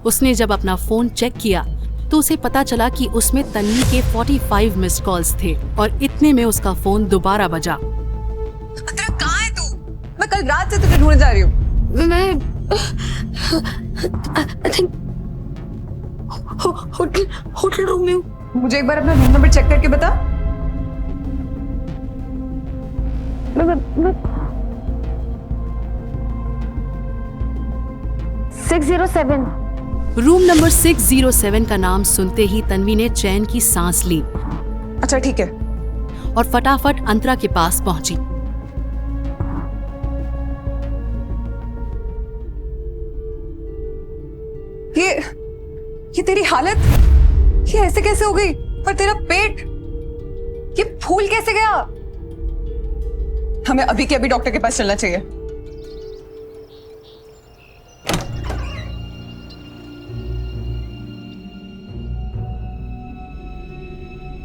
उसने जब अपना फोन चेक किया तो उसे पता चला कि उसमें तन्वी के 45 मिस्ड कॉल्स थे और इतने में उसका फोन दोबारा बजा। अंतरा कहाँ है तू? मैं कल रात से तुझे ढूंढ जा रही हूँ। मैं होटल रूम में हूँ। मुझे एक बार अपना रूम नंबर चेक करके बता। 607। रूम नंबर 607 का नाम सुनते ही तन्वी ने चैन की सांस ली। अच्छा ठीक है। और फटाफट अंतरा के पास पहुंची। ये तेरी हालत, ये ऐसे कैसे हो गई? और तेरा पेट, ये फूल कैसे गया? हमें अभी के अभी डॉक्टर के पास चलना चाहिए।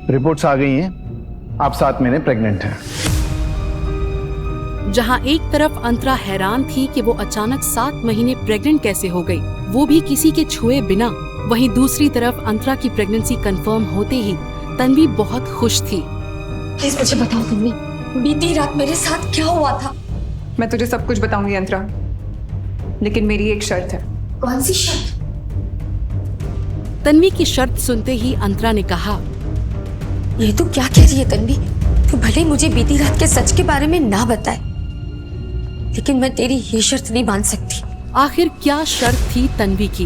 रिपोर्ट्स आ गई हैं, आप 7 महीने प्रेग्नेंट हैं। जहां एक तरफ अंतरा हैरान थी कि वो अचानक 7 महीने प्रेग्नेंट कैसे हो गई, वो भी किसी के छुए बिना, वहीं दूसरी तरफ अंतरा की प्रेगनेंसी कंफर्म होते ही तन्वी बहुत खुश थी। प्लीज मुझे बताओ तन्वी, बीती रात मेरे साथ क्या हुआ था? मैं तुझे सब कुछ बताऊंगी अंतरा, लेकिन मेरी एक शर्त है। कौन सी शर्त? तन्वी की शर्त सुनते ही अंतरा ने कहा, ये तू क्या कह रही है तन्वी? तू भले मुझे बीती रात के सच के बारे में ना बताए, लेकिन मैं तेरी ये शर्त नहीं मान सकती। आखिर क्या शर्त थी तन्वी की?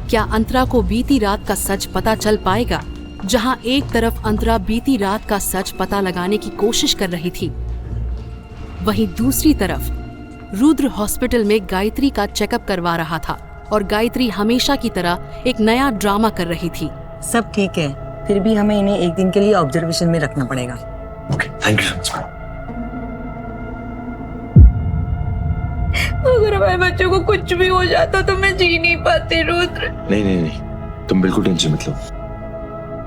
क्या अंतरा को बीती रात का सच पता चल पाएगा? जहां एक तरफ अंतरा बीती रात का सच पता लगाने की कोशिश कर रही थी, वहीं दूसरी तरफ रुद्र हॉस्पिटल में गायत्री का चेकअप करवा रहा था और गायत्री हमेशा की तरह एक नया ड्रामा कर रही थी। सब ठीक है, फिर भी हमें इन्हें एक दिन के लिए ऑब्जर्वेशन में रखना पड़ेगा। Thank you so much. अगर हमारे बच्चों को कुछ भी हो जाता तो मैं जी नहीं पाती रुद्र। नहीं नहीं नहीं, तुम बिल्कुल टेंशन मत लो।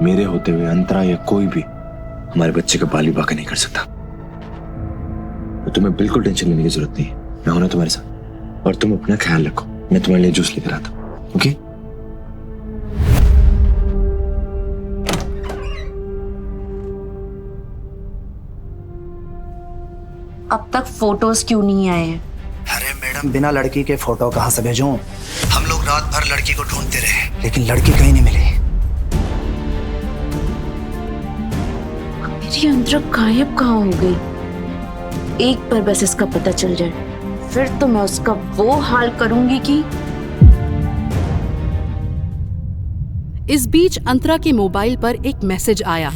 मेरे होते हुए अंतरा या कोई भी हमारे बच्चे का बाली बाका नहीं कर सकता। तो तुम्हें बिल्कुल टेंशन लेने की जरूरत नहीं है, मैं हूं ना तुम्हारे साथ। और तुम अपना ख्याल रखो, मैं तुम्हारे लिए जूस लेकर आता हूं। ओके? अब तक फोटोज क्यों नहीं आए हैं? अरे मैडम, बिना लड़की के फोटो कहाँ से भेजूं? हम लोग रात भर लड़की को ढूंढते रहे, लेकिन लड़की कहीं नहीं मिली। मेरी अंतरा गायब कहाँ हो गई? एक बार बस इसका पता चल जाए, फिर तो मैं उसका वो हाल करूंगी कि। इस बीच अंतरा के मोबाइल पर एक मैसेज आया।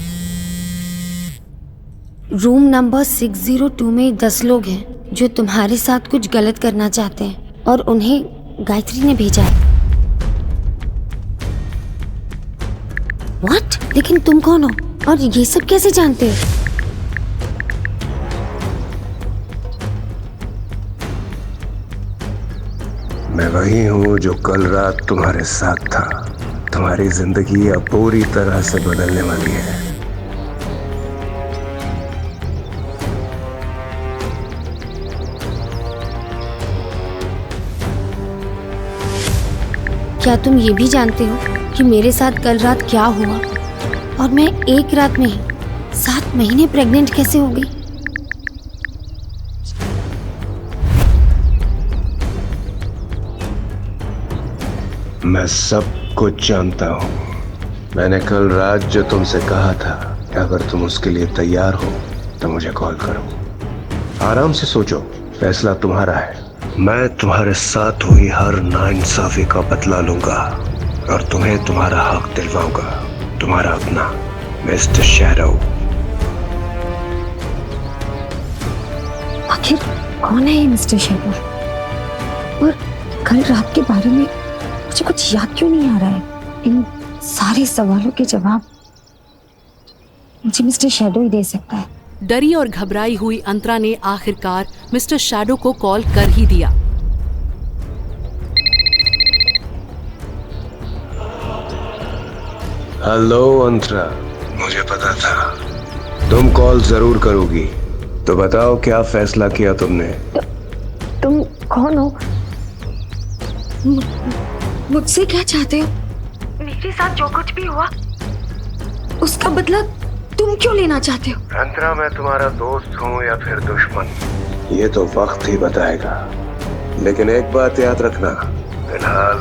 रूम नंबर 602 में 10 लोग हैं जो तुम्हारे साथ कुछ गलत करना चाहते हैं और उन्हें गायत्री ने भेजा है। What? लेकिन तुम कौन हो और ये सब कैसे जानते हो? मैं वही हूँ जो कल रात तुम्हारे साथ था। तुम्हारी जिंदगी अब पूरी तरह से बदलने वाली है। क्या तुम ये भी जानते हो कि मेरे साथ कल रात क्या हुआ और मैं एक रात में ही 7 महीने प्रेग्नेंट कैसे हो गई? मैं सब कुछ जानता हूँ। मैंने कल रात जो तुमसे कहा था कि अगर तुम उसके लिए तैयार हो तो मुझे कॉल करो। आराम से सोचो, फैसला तुम्हारा है। मैं तुम्हारे साथ हुई हर नाइंसाफी का बदला लूंगा और तुम्हें तुम्हारा हक दिलवाऊंगा। तुम्हारा अपना मिस्टर शैडो। आखिर कौन है ये मिस्टर शैडो? और कल रात के बारे में मुझे कुछ याद क्यों नहीं आ रहा है? इन सारे सवालों के जवाब मुझे मिस्टर शैडो ही दे सकता है। डरी और घबराई हुई अंतरा ने आखिरकार मिस्टर शैडो को कॉल कर ही दिया। हेलो अंतरा, मुझे पता था तुम कॉल जरूर करोगी। तो बताओ, क्या फैसला किया तुमने? तुम कौन हो? मुझसे क्या चाहते हो? मेरे साथ जो कुछ भी हुआ उसका बदला तुम क्यों लेना चाहते हो? अंतरा, मैं तुम्हारा दोस्त हूँ या फिर दुश्मन, ये तो वक्त ही बताएगा। लेकिन एक बात याद रखना, फिलहाल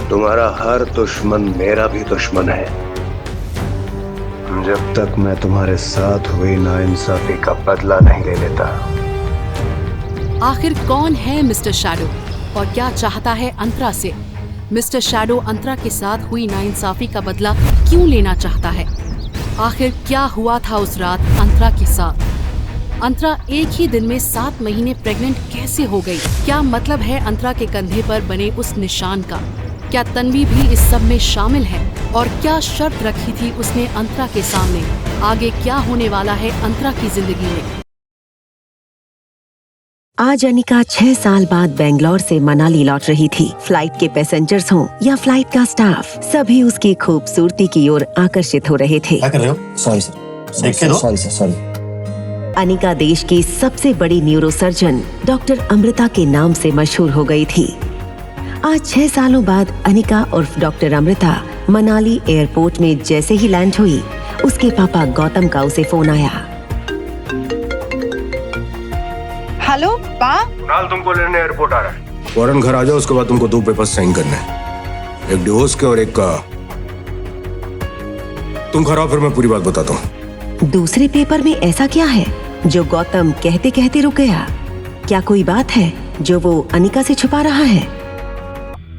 तुम्हारा हर दुश्मन मेरा भी दुश्मन है। जब तक मैं तुम्हारे साथ हुई नाइंसाफी का बदला नहीं ले लेता। आखिर कौन है मिस्टर शैडो? और क्या चाहता है अंतरा से? मिस्टर शैडो अंतरा के साथ हुई नाइंसाफी का बदला क्यों लेना चाहता है? आखिर क्या हुआ था उस रात अंतरा के साथ? अंतरा एक ही दिन में 7 महीने प्रेग्नेंट कैसे हो गई? क्या मतलब है अंतरा के कंधे पर बने उस निशान का? क्या तन्वी भी इस सब में शामिल है? और क्या शर्त रखी थी उसने अंतरा के सामने? आगे क्या होने वाला है अंतरा की जिंदगी में? आज अनिका 6 साल बाद बेंगलोर से मनाली लौट रही थी। फ्लाइट के पैसेंजर्स हों या फ्लाइट का स्टाफ, सभी उसकी खूबसूरती की ओर आकर्षित हो रहे थे। क्या कर रहे हो? सॉरी सर, देख के दो। Sorry sir, sorry. अनिका देश की सबसे बड़ी न्यूरोसर्जन डॉक्टर अमृता के नाम से मशहूर हो गई थी। आज 6 सालों बाद अनिका उर्फ डॉक्टर अमृता मनाली एयरपोर्ट में जैसे ही लैंड हुई, उसके पापा गौतम का उसे फोन आया। हेलो पा, कुणाल तुमको लेने एयरपोर्ट आ रहा है। फौरन घर आ जाओ, उसके बाद तुमको 2 पेपर साइन करने हैं, एक डिवोर्स के और एक का। तुम घर आओ, फिर मैं पूरी बात बताता हूँ। दूसरे पेपर में ऐसा क्या है जो गौतम कहते कहते रुक गया? क्या कोई बात है जो वो अनिका से छुपा रहा है?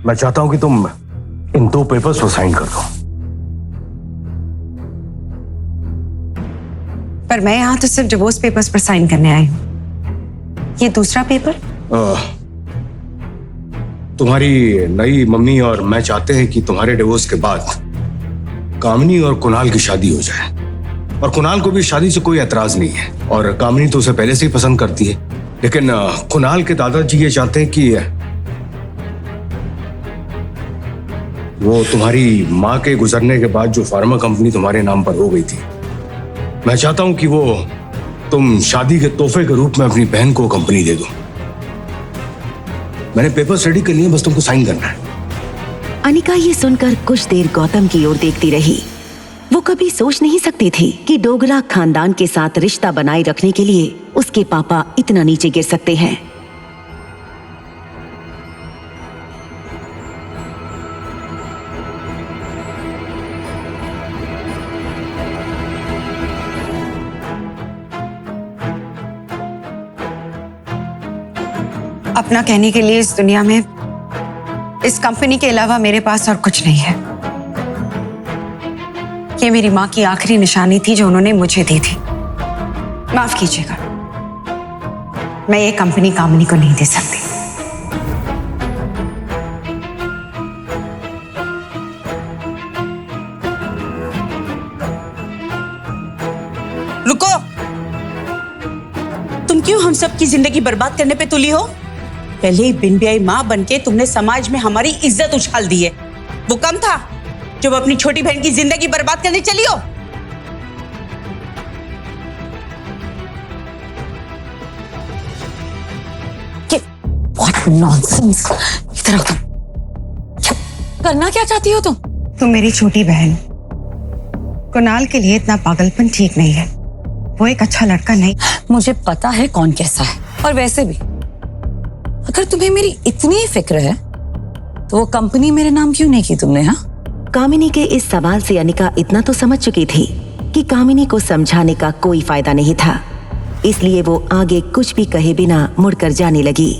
मैं चाहता हूँ कि तुम इन 2 पेपर्स पर साइन कर दो। पर मैं यहाँ तो सिर्फ डिवोर्स पेपर्स पर साइन करने आई हूँ। ये दूसरा पेपर? तुम्हारी नई मम्मी और मैं चाहते हैं कि तुम्हारे डिवोर्स के बाद कामिनी और कुणाल की शादी हो जाए। और कुणाल को भी शादी से कोई एतराज नहीं है, और कामिनी तो उसे पहले से ही पसंद करती है। लेकिन कुणाल के दादाजी ये चाहते हैं कि वो तुम्हारी माँ के गुजरने के बाद जो फार्मा कंपनी तुम्हारे नाम पर हो गई थी, मैं चाहता हूं कि वो तुम शादी के तोहफे के रूप में अपनी बहन को कंपनी दे दो। मैंने पेपर्स रेडी कर लिए, बस तुमको साइन करना है। अनिका ये सुनकर कुछ देर गौतम की ओर देखती रही। वो कभी सोच नहीं सकती थी कि डोगरा खानदान के साथ रिश्ता बनाए रखने के लिए उसके पापा इतना नीचे गिर सकते हैं। अपना कहने के लिए इस दुनिया में इस कंपनी के अलावा मेरे पास और कुछ नहीं है। ये मेरी माँ की आखिरी निशानी थी जो उन्होंने मुझे दी थी। माफ कीजिएगा, मैं ये कंपनी कामिनी को नहीं दे सकती। रुको, तुम क्यों हम सब की जिंदगी बर्बाद करने पे तुली हो? पहले ही बिन ब्याही माँ बनके तुमने समाज में हमारी इज्जत उछाल दी है। वो कम था जब अपनी छोटी बहन की जिंदगी बर्बाद करने चली हो? What nonsense! इधर आओ तुम। करना क्या चाहती हो तुम? तुम मेरी छोटी बहन। कुणाल के लिए इतना पागलपन ठीक नहीं है। वो एक अच्छा लड़का नहीं। मुझे पता है कौन कैसा है, और वैसे भी अगर तुम्हें मेरी इतनी ही फिक्र है तो वो कंपनी मेरे नाम क्यों नहीं की तुमने? हाँ, कामिनी के इस सवाल से अनिका इतना तो समझ चुकी थी कि कामिनी को समझाने का कोई फायदा नहीं था, इसलिए वो आगे कुछ भी कहे बिना मुड़कर जाने लगी।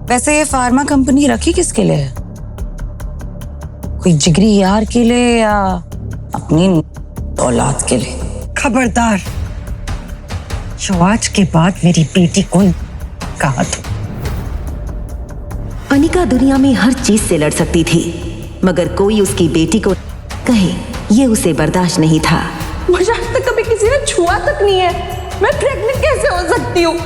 वैसे ये फार्मा कंपनी रखी किसके लिए है? कोई जिगरी यार के लिए या अपनी औलाद के लिए? खबरदार, जो आज के बाद मेरी बेटी को कहा तो। अनिका दुनिया में हर चीज से लड़ सकती थी, मगर कोई उसकी बेटी को कहे ये उसे बर्दाश्त नहीं था। मुझे आज तक कभी किसी ने छुआ तक नहीं है, मैं प्रेग्नेंट कैसे हो सकती हूँ?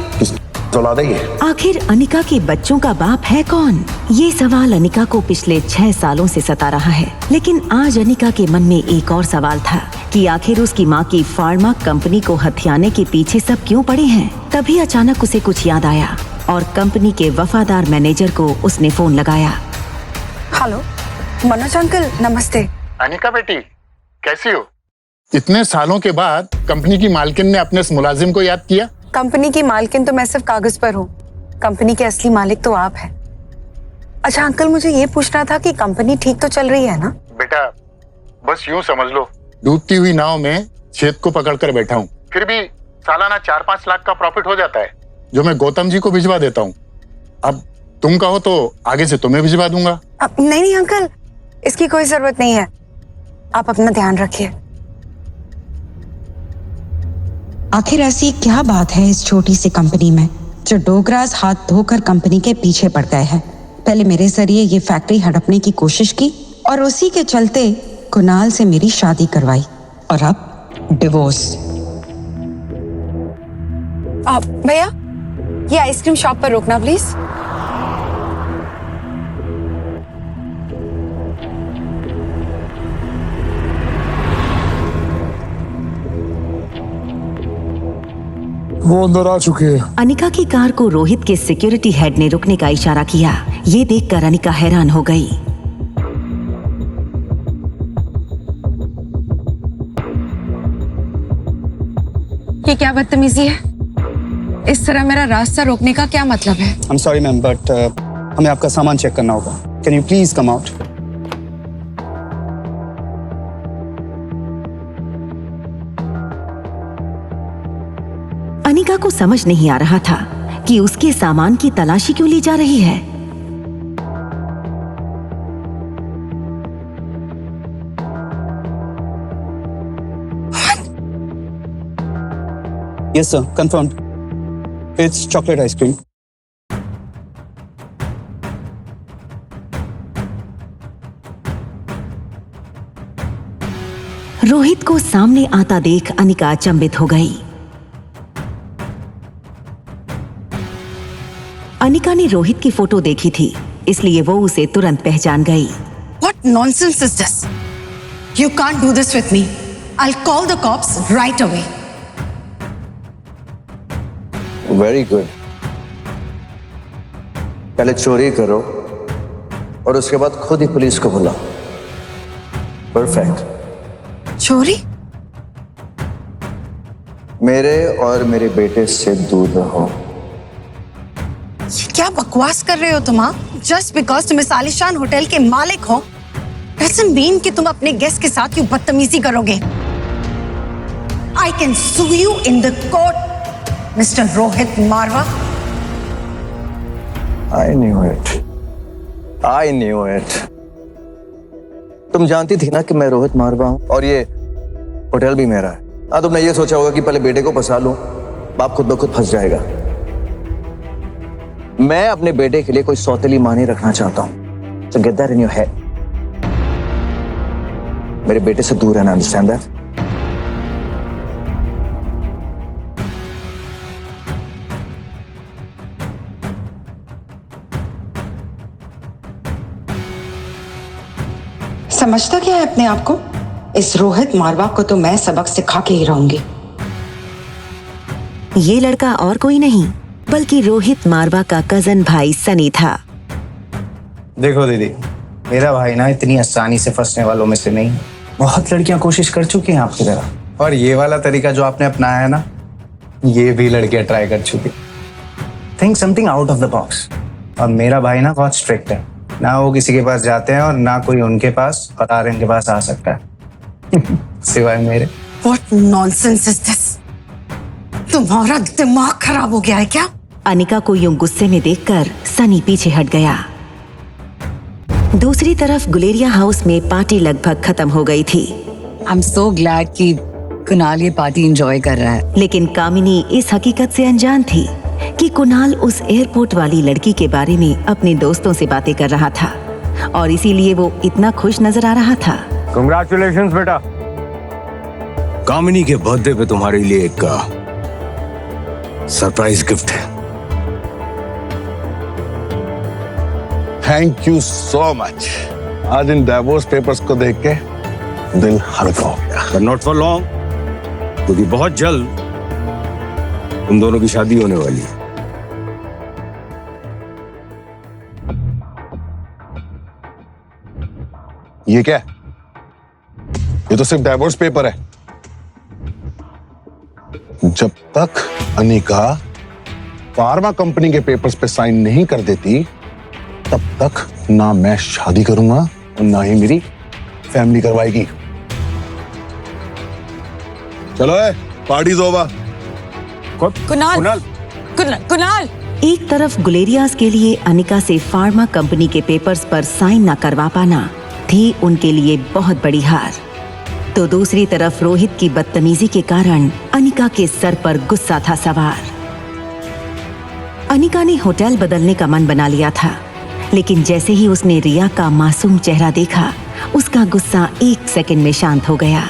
आखिर अनिका के बच्चों का बाप है कौन? ये सवाल अनिका को पिछले 6 सालों से सता रहा है। लेकिन आज अनिका के मन में एक और सवाल था कि आखिर उसकी माँ की फार्मा कंपनी को हथियाने के पीछे सब क्यों पड़े हैं। तभी अचानक उसे कुछ याद आया और कंपनी के वफादार मैनेजर को उसने फोन लगाया। हेलो मनोज अंकल, नमस्ते। अनिका बेटी, कैसी हो? इतने सालों के बाद कंपनी की मालकिन ने अपने इस मुलाजिम को याद किया। कंपनी की मालकिन तो मैं सिर्फ कागज पर हूँ, कंपनी के असली मालिक तो आप हैं। अच्छा अंकल, मुझे ये पूछना था कि कंपनी ठीक तो चल रही है ना? बेटा बस यूं समझ लो, डूबती हुई नाव में छेद को पकड़कर बैठा हूँ। फिर भी सालाना 4-5 लाख का प्रॉफिट हो जाता है, जो मैं गौतम जी को भिजवा देता हूँ। अब तुम कहो तो आगे से तुम्हें भिजवा दूंगा। नहीं नहीं अंकल, इसकी कोई जरूरत नहीं है। आप अपना ध्यान रखिए। आखिर ऐसी क्या बात है इस छोटी सी कंपनी में जो डोगराज हाथ धोकर कंपनी के पीछे पड़ गए हैं। पहले मेरे जरिए ये फैक्ट्री हड़पने की कोशिश की और उसी के चलते कुणाल से मेरी शादी करवाई और अब डिवोर्स। भैया, ये आइसक्रीम शॉप पर रोकना प्लीज। वो अंदर आ चुके हैं। अनिका की कार को रोहित के सिक्योरिटी हेड ने रुकने का इशारा किया। ये देखकर अनिका हैरान हो गई। ये क्या बदतमीजी है? इस तरह मेरा रास्ता रोकने का क्या मतलब है? I am sorry ma'am, but हमें आपका सामान चेक करना होगा। Can you please come out? Anika को समझ नहीं आ रहा था कि उसके सामान की तलाशी क्यों ली जा रही है। Yes sir, confirmed. It's chocolate ice cream. Rohit को सामने आता देख अनिका अचंभित हो गई। अनिका ने रोहित की फोटो देखी थी, इसलिए वो उसे तुरंत पहचान गई। What nonsense is this? You can't do this with me. I'll call the cops right away. Very good. पहले चोरी करो और उसके बाद खुद ही पुलिस को बुलाओ। परफेक्ट। चोरी? मेरे और मेरे बेटे से दूर रहो। ये क्या बकवास कर रहे हो तुम? जस्ट बिकॉज तुम इस आलिशान होटल के मालिक हो डजंट मीन कि तुम अपने गेस्ट के साथ क्यों बदतमीजी करोगे। I can sue you in the court mister Rohit Marwa. I knew it. I knew it. तुम जानती थी ना कि मैं रोहित मारवा हूं और ये होटल भी मेरा है। हाँ, तुमने ये सोचा होगा कि पहले बेटे को फंसा लूं, बाप खुद ब खुद फंस जाएगा। मैं अपने बेटे के लिए कोई सौतेली मां नहीं रखना चाहता हूं। So get that in your head. मेरे बेटे से दूर रहना, understand that? समझता क्या है अपने आप को? इस रोहित मारवा को तो मैं सबक सिखा के ही रहूंगी। ये लड़का और कोई नहीं बल्कि रोहित मारवा का कजन भाई सनी था। देखो दीदी, मेरा भाई ना इतनी आसानी से फंसने वालों में से नहीं। बहुत लड़कियां कोशिश कर चुकी हैं आपकी तरह, और ये वाला तरीका जो आपने अपनाया है ना, ये भी लड़कियां ट्राई कर चुकी। Think something out of the box. और मेरा भाई ना बहुत स्ट्रिक्ट है, ना वो किसी के पास जाते हैं और ना कोई उनके पास और इनके पास आ सकता है सिवाय मेरे। What nonsense is this? तुम्हारा दिमाग खराब हो गया है क्या? अनिका को यूं गुस्से में देखकर सनी पीछे हट गया। दूसरी तरफ गुलेरिया हाउस में पार्टी लगभग खत्म हो गई थी। I'm so glad कि कुणाल ये पार्टी एंजॉय कर रहा है। लेकिन कामिनी इस हकीकत से अनजान थी कि कुणाल उस एयरपोर्ट वाली लड़की के बारे में अपने दोस्तों से बातें कर रहा था और इसीलिए वो इतना खुश नजर आ रहा था। कांग्रेचुलेशंस बेटा। कामिनी के बर्थडे पे तुम्हारे लिए एक सरप्राइज गिफ्ट है। Thank you so much. आज इन डिवोर्स पेपर्स को देख के दिल हल्का हो गया। बट नॉट फॉर लॉन्ग, क्योंकि बहुत जल्द तुम दोनों की शादी होने वाली है। ये क्या है? ये तो सिर्फ डाइवोर्स पेपर है। जब तक अनिका फार्मा कंपनी के पेपर्स पे साइन नहीं कर देती, तब तक ना मैं शादी करूंगा और ना ही मेरी फैमिली करवाएगी। चलो पार्टीज ओवर। कुणाल, कुणाल, एक तरफ गुलेरियास के लिए अनिका से फार्मा कंपनी के पेपर्स पर साइन न करवा पाना थी उनके लिए बहुत बड़ी हार, तो दूसरी तरफ रोहित की बदतमीजी के कारण अनिका के सर पर गुस्सा था सवार। अनिका ने होटल बदलने का मन बना लिया था, लेकिन जैसे ही उसने रिया का मासूम चेहरा देखा, उसका गुस्सा 1 सेकंड में शांत हो गया।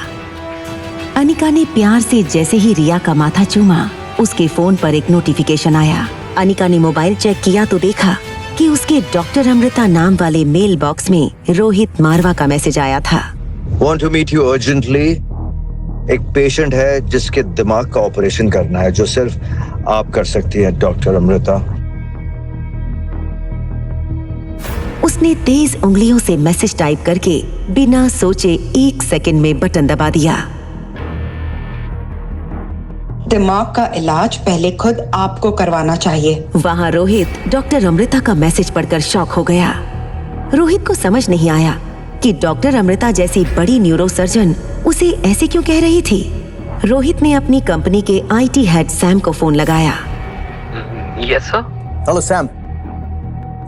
अनिका ने प्यार से जैसे ही रिया का माथा चूमा, उसके फोन पर एक नोटिफिकेशन आया। अनिका ने मोबाइल चेक किया तो देखा कि उसके डॉक्टर अमृता नाम वाले मेल बॉक्स में रोहित मारवा का मैसेज आया था। Want to meet you urgently? एक पेशेंट है जिसके दिमाग का ऑपरेशन करना है, जो सिर्फ आप कर सकती है डॉक्टर अमृता। उसने तेज उंगलियों से मैसेज टाइप करके बिना सोचे 1 सेकंड में बटन दबा दिया। दिमाग का इलाज पहले खुद आपको करवाना चाहिए। वहाँ रोहित डॉक्टर अमृता का मैसेज पढ़कर शॉक हो गया। रोहित को समझ नहीं आया कि डॉक्टर अमृता जैसी बड़ी न्यूरो सर्जन उसे ऐसे क्यों कह रही थी। रोहित ने अपनी कंपनी के आईटी हेड सैम को फोन लगाया। Yes sir. हेलो सैम,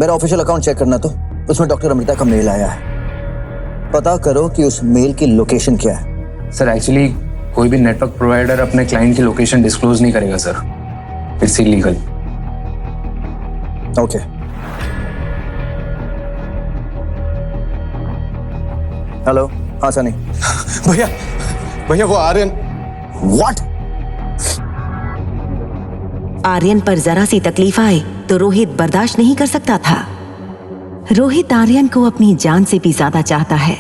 मेरा ऑफिशियल अकाउंट चेक करना, तो उसमें डॉक्टर अमृता का मेल आया है। पता करो कि उस मेल की लोकेशन क्या है। सर एक्चुअली कोई भी नेटवर्क प्रोवाइडर अपने क्लाइंट की लोकेशन डिस्क्लोज नहीं करेगा sir, it's illegal. Okay. Hello, हाँ सनी। भैया वो आर्यन। व्हाट? आर्यन पर जरा सी तकलीफ आए तो रोहित बर्दाश्त नहीं कर सकता था। रोहित आर्यन को अपनी जान से भी ज्यादा चाहता है।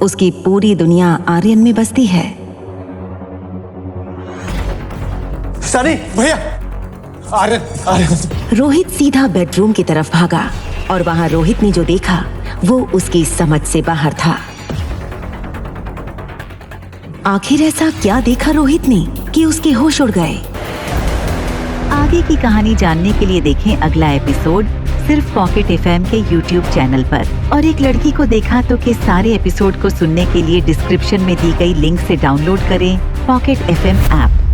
उसकी पूरी दुनिया आर्यन में बसती है। सनी भैया, आर्यन। रोहित सीधा बेडरूम की तरफ भागा और वहां रोहित ने जो देखा वो उसकी समझ से बाहर था। आखिर ऐसा क्या देखा रोहित ने कि उसके होश उड़ गए। आगे की कहानी जानने के लिए देखें अगला एपिसोड सिर्फ पॉकेट एफएम के YouTube चैनल पर। और एक लड़की को देखा तो के सारे एपिसोड को सुनने के लिए डिस्क्रिप्शन में दी गई लिंक से डाउनलोड करें पॉकेट एफएम ऐप।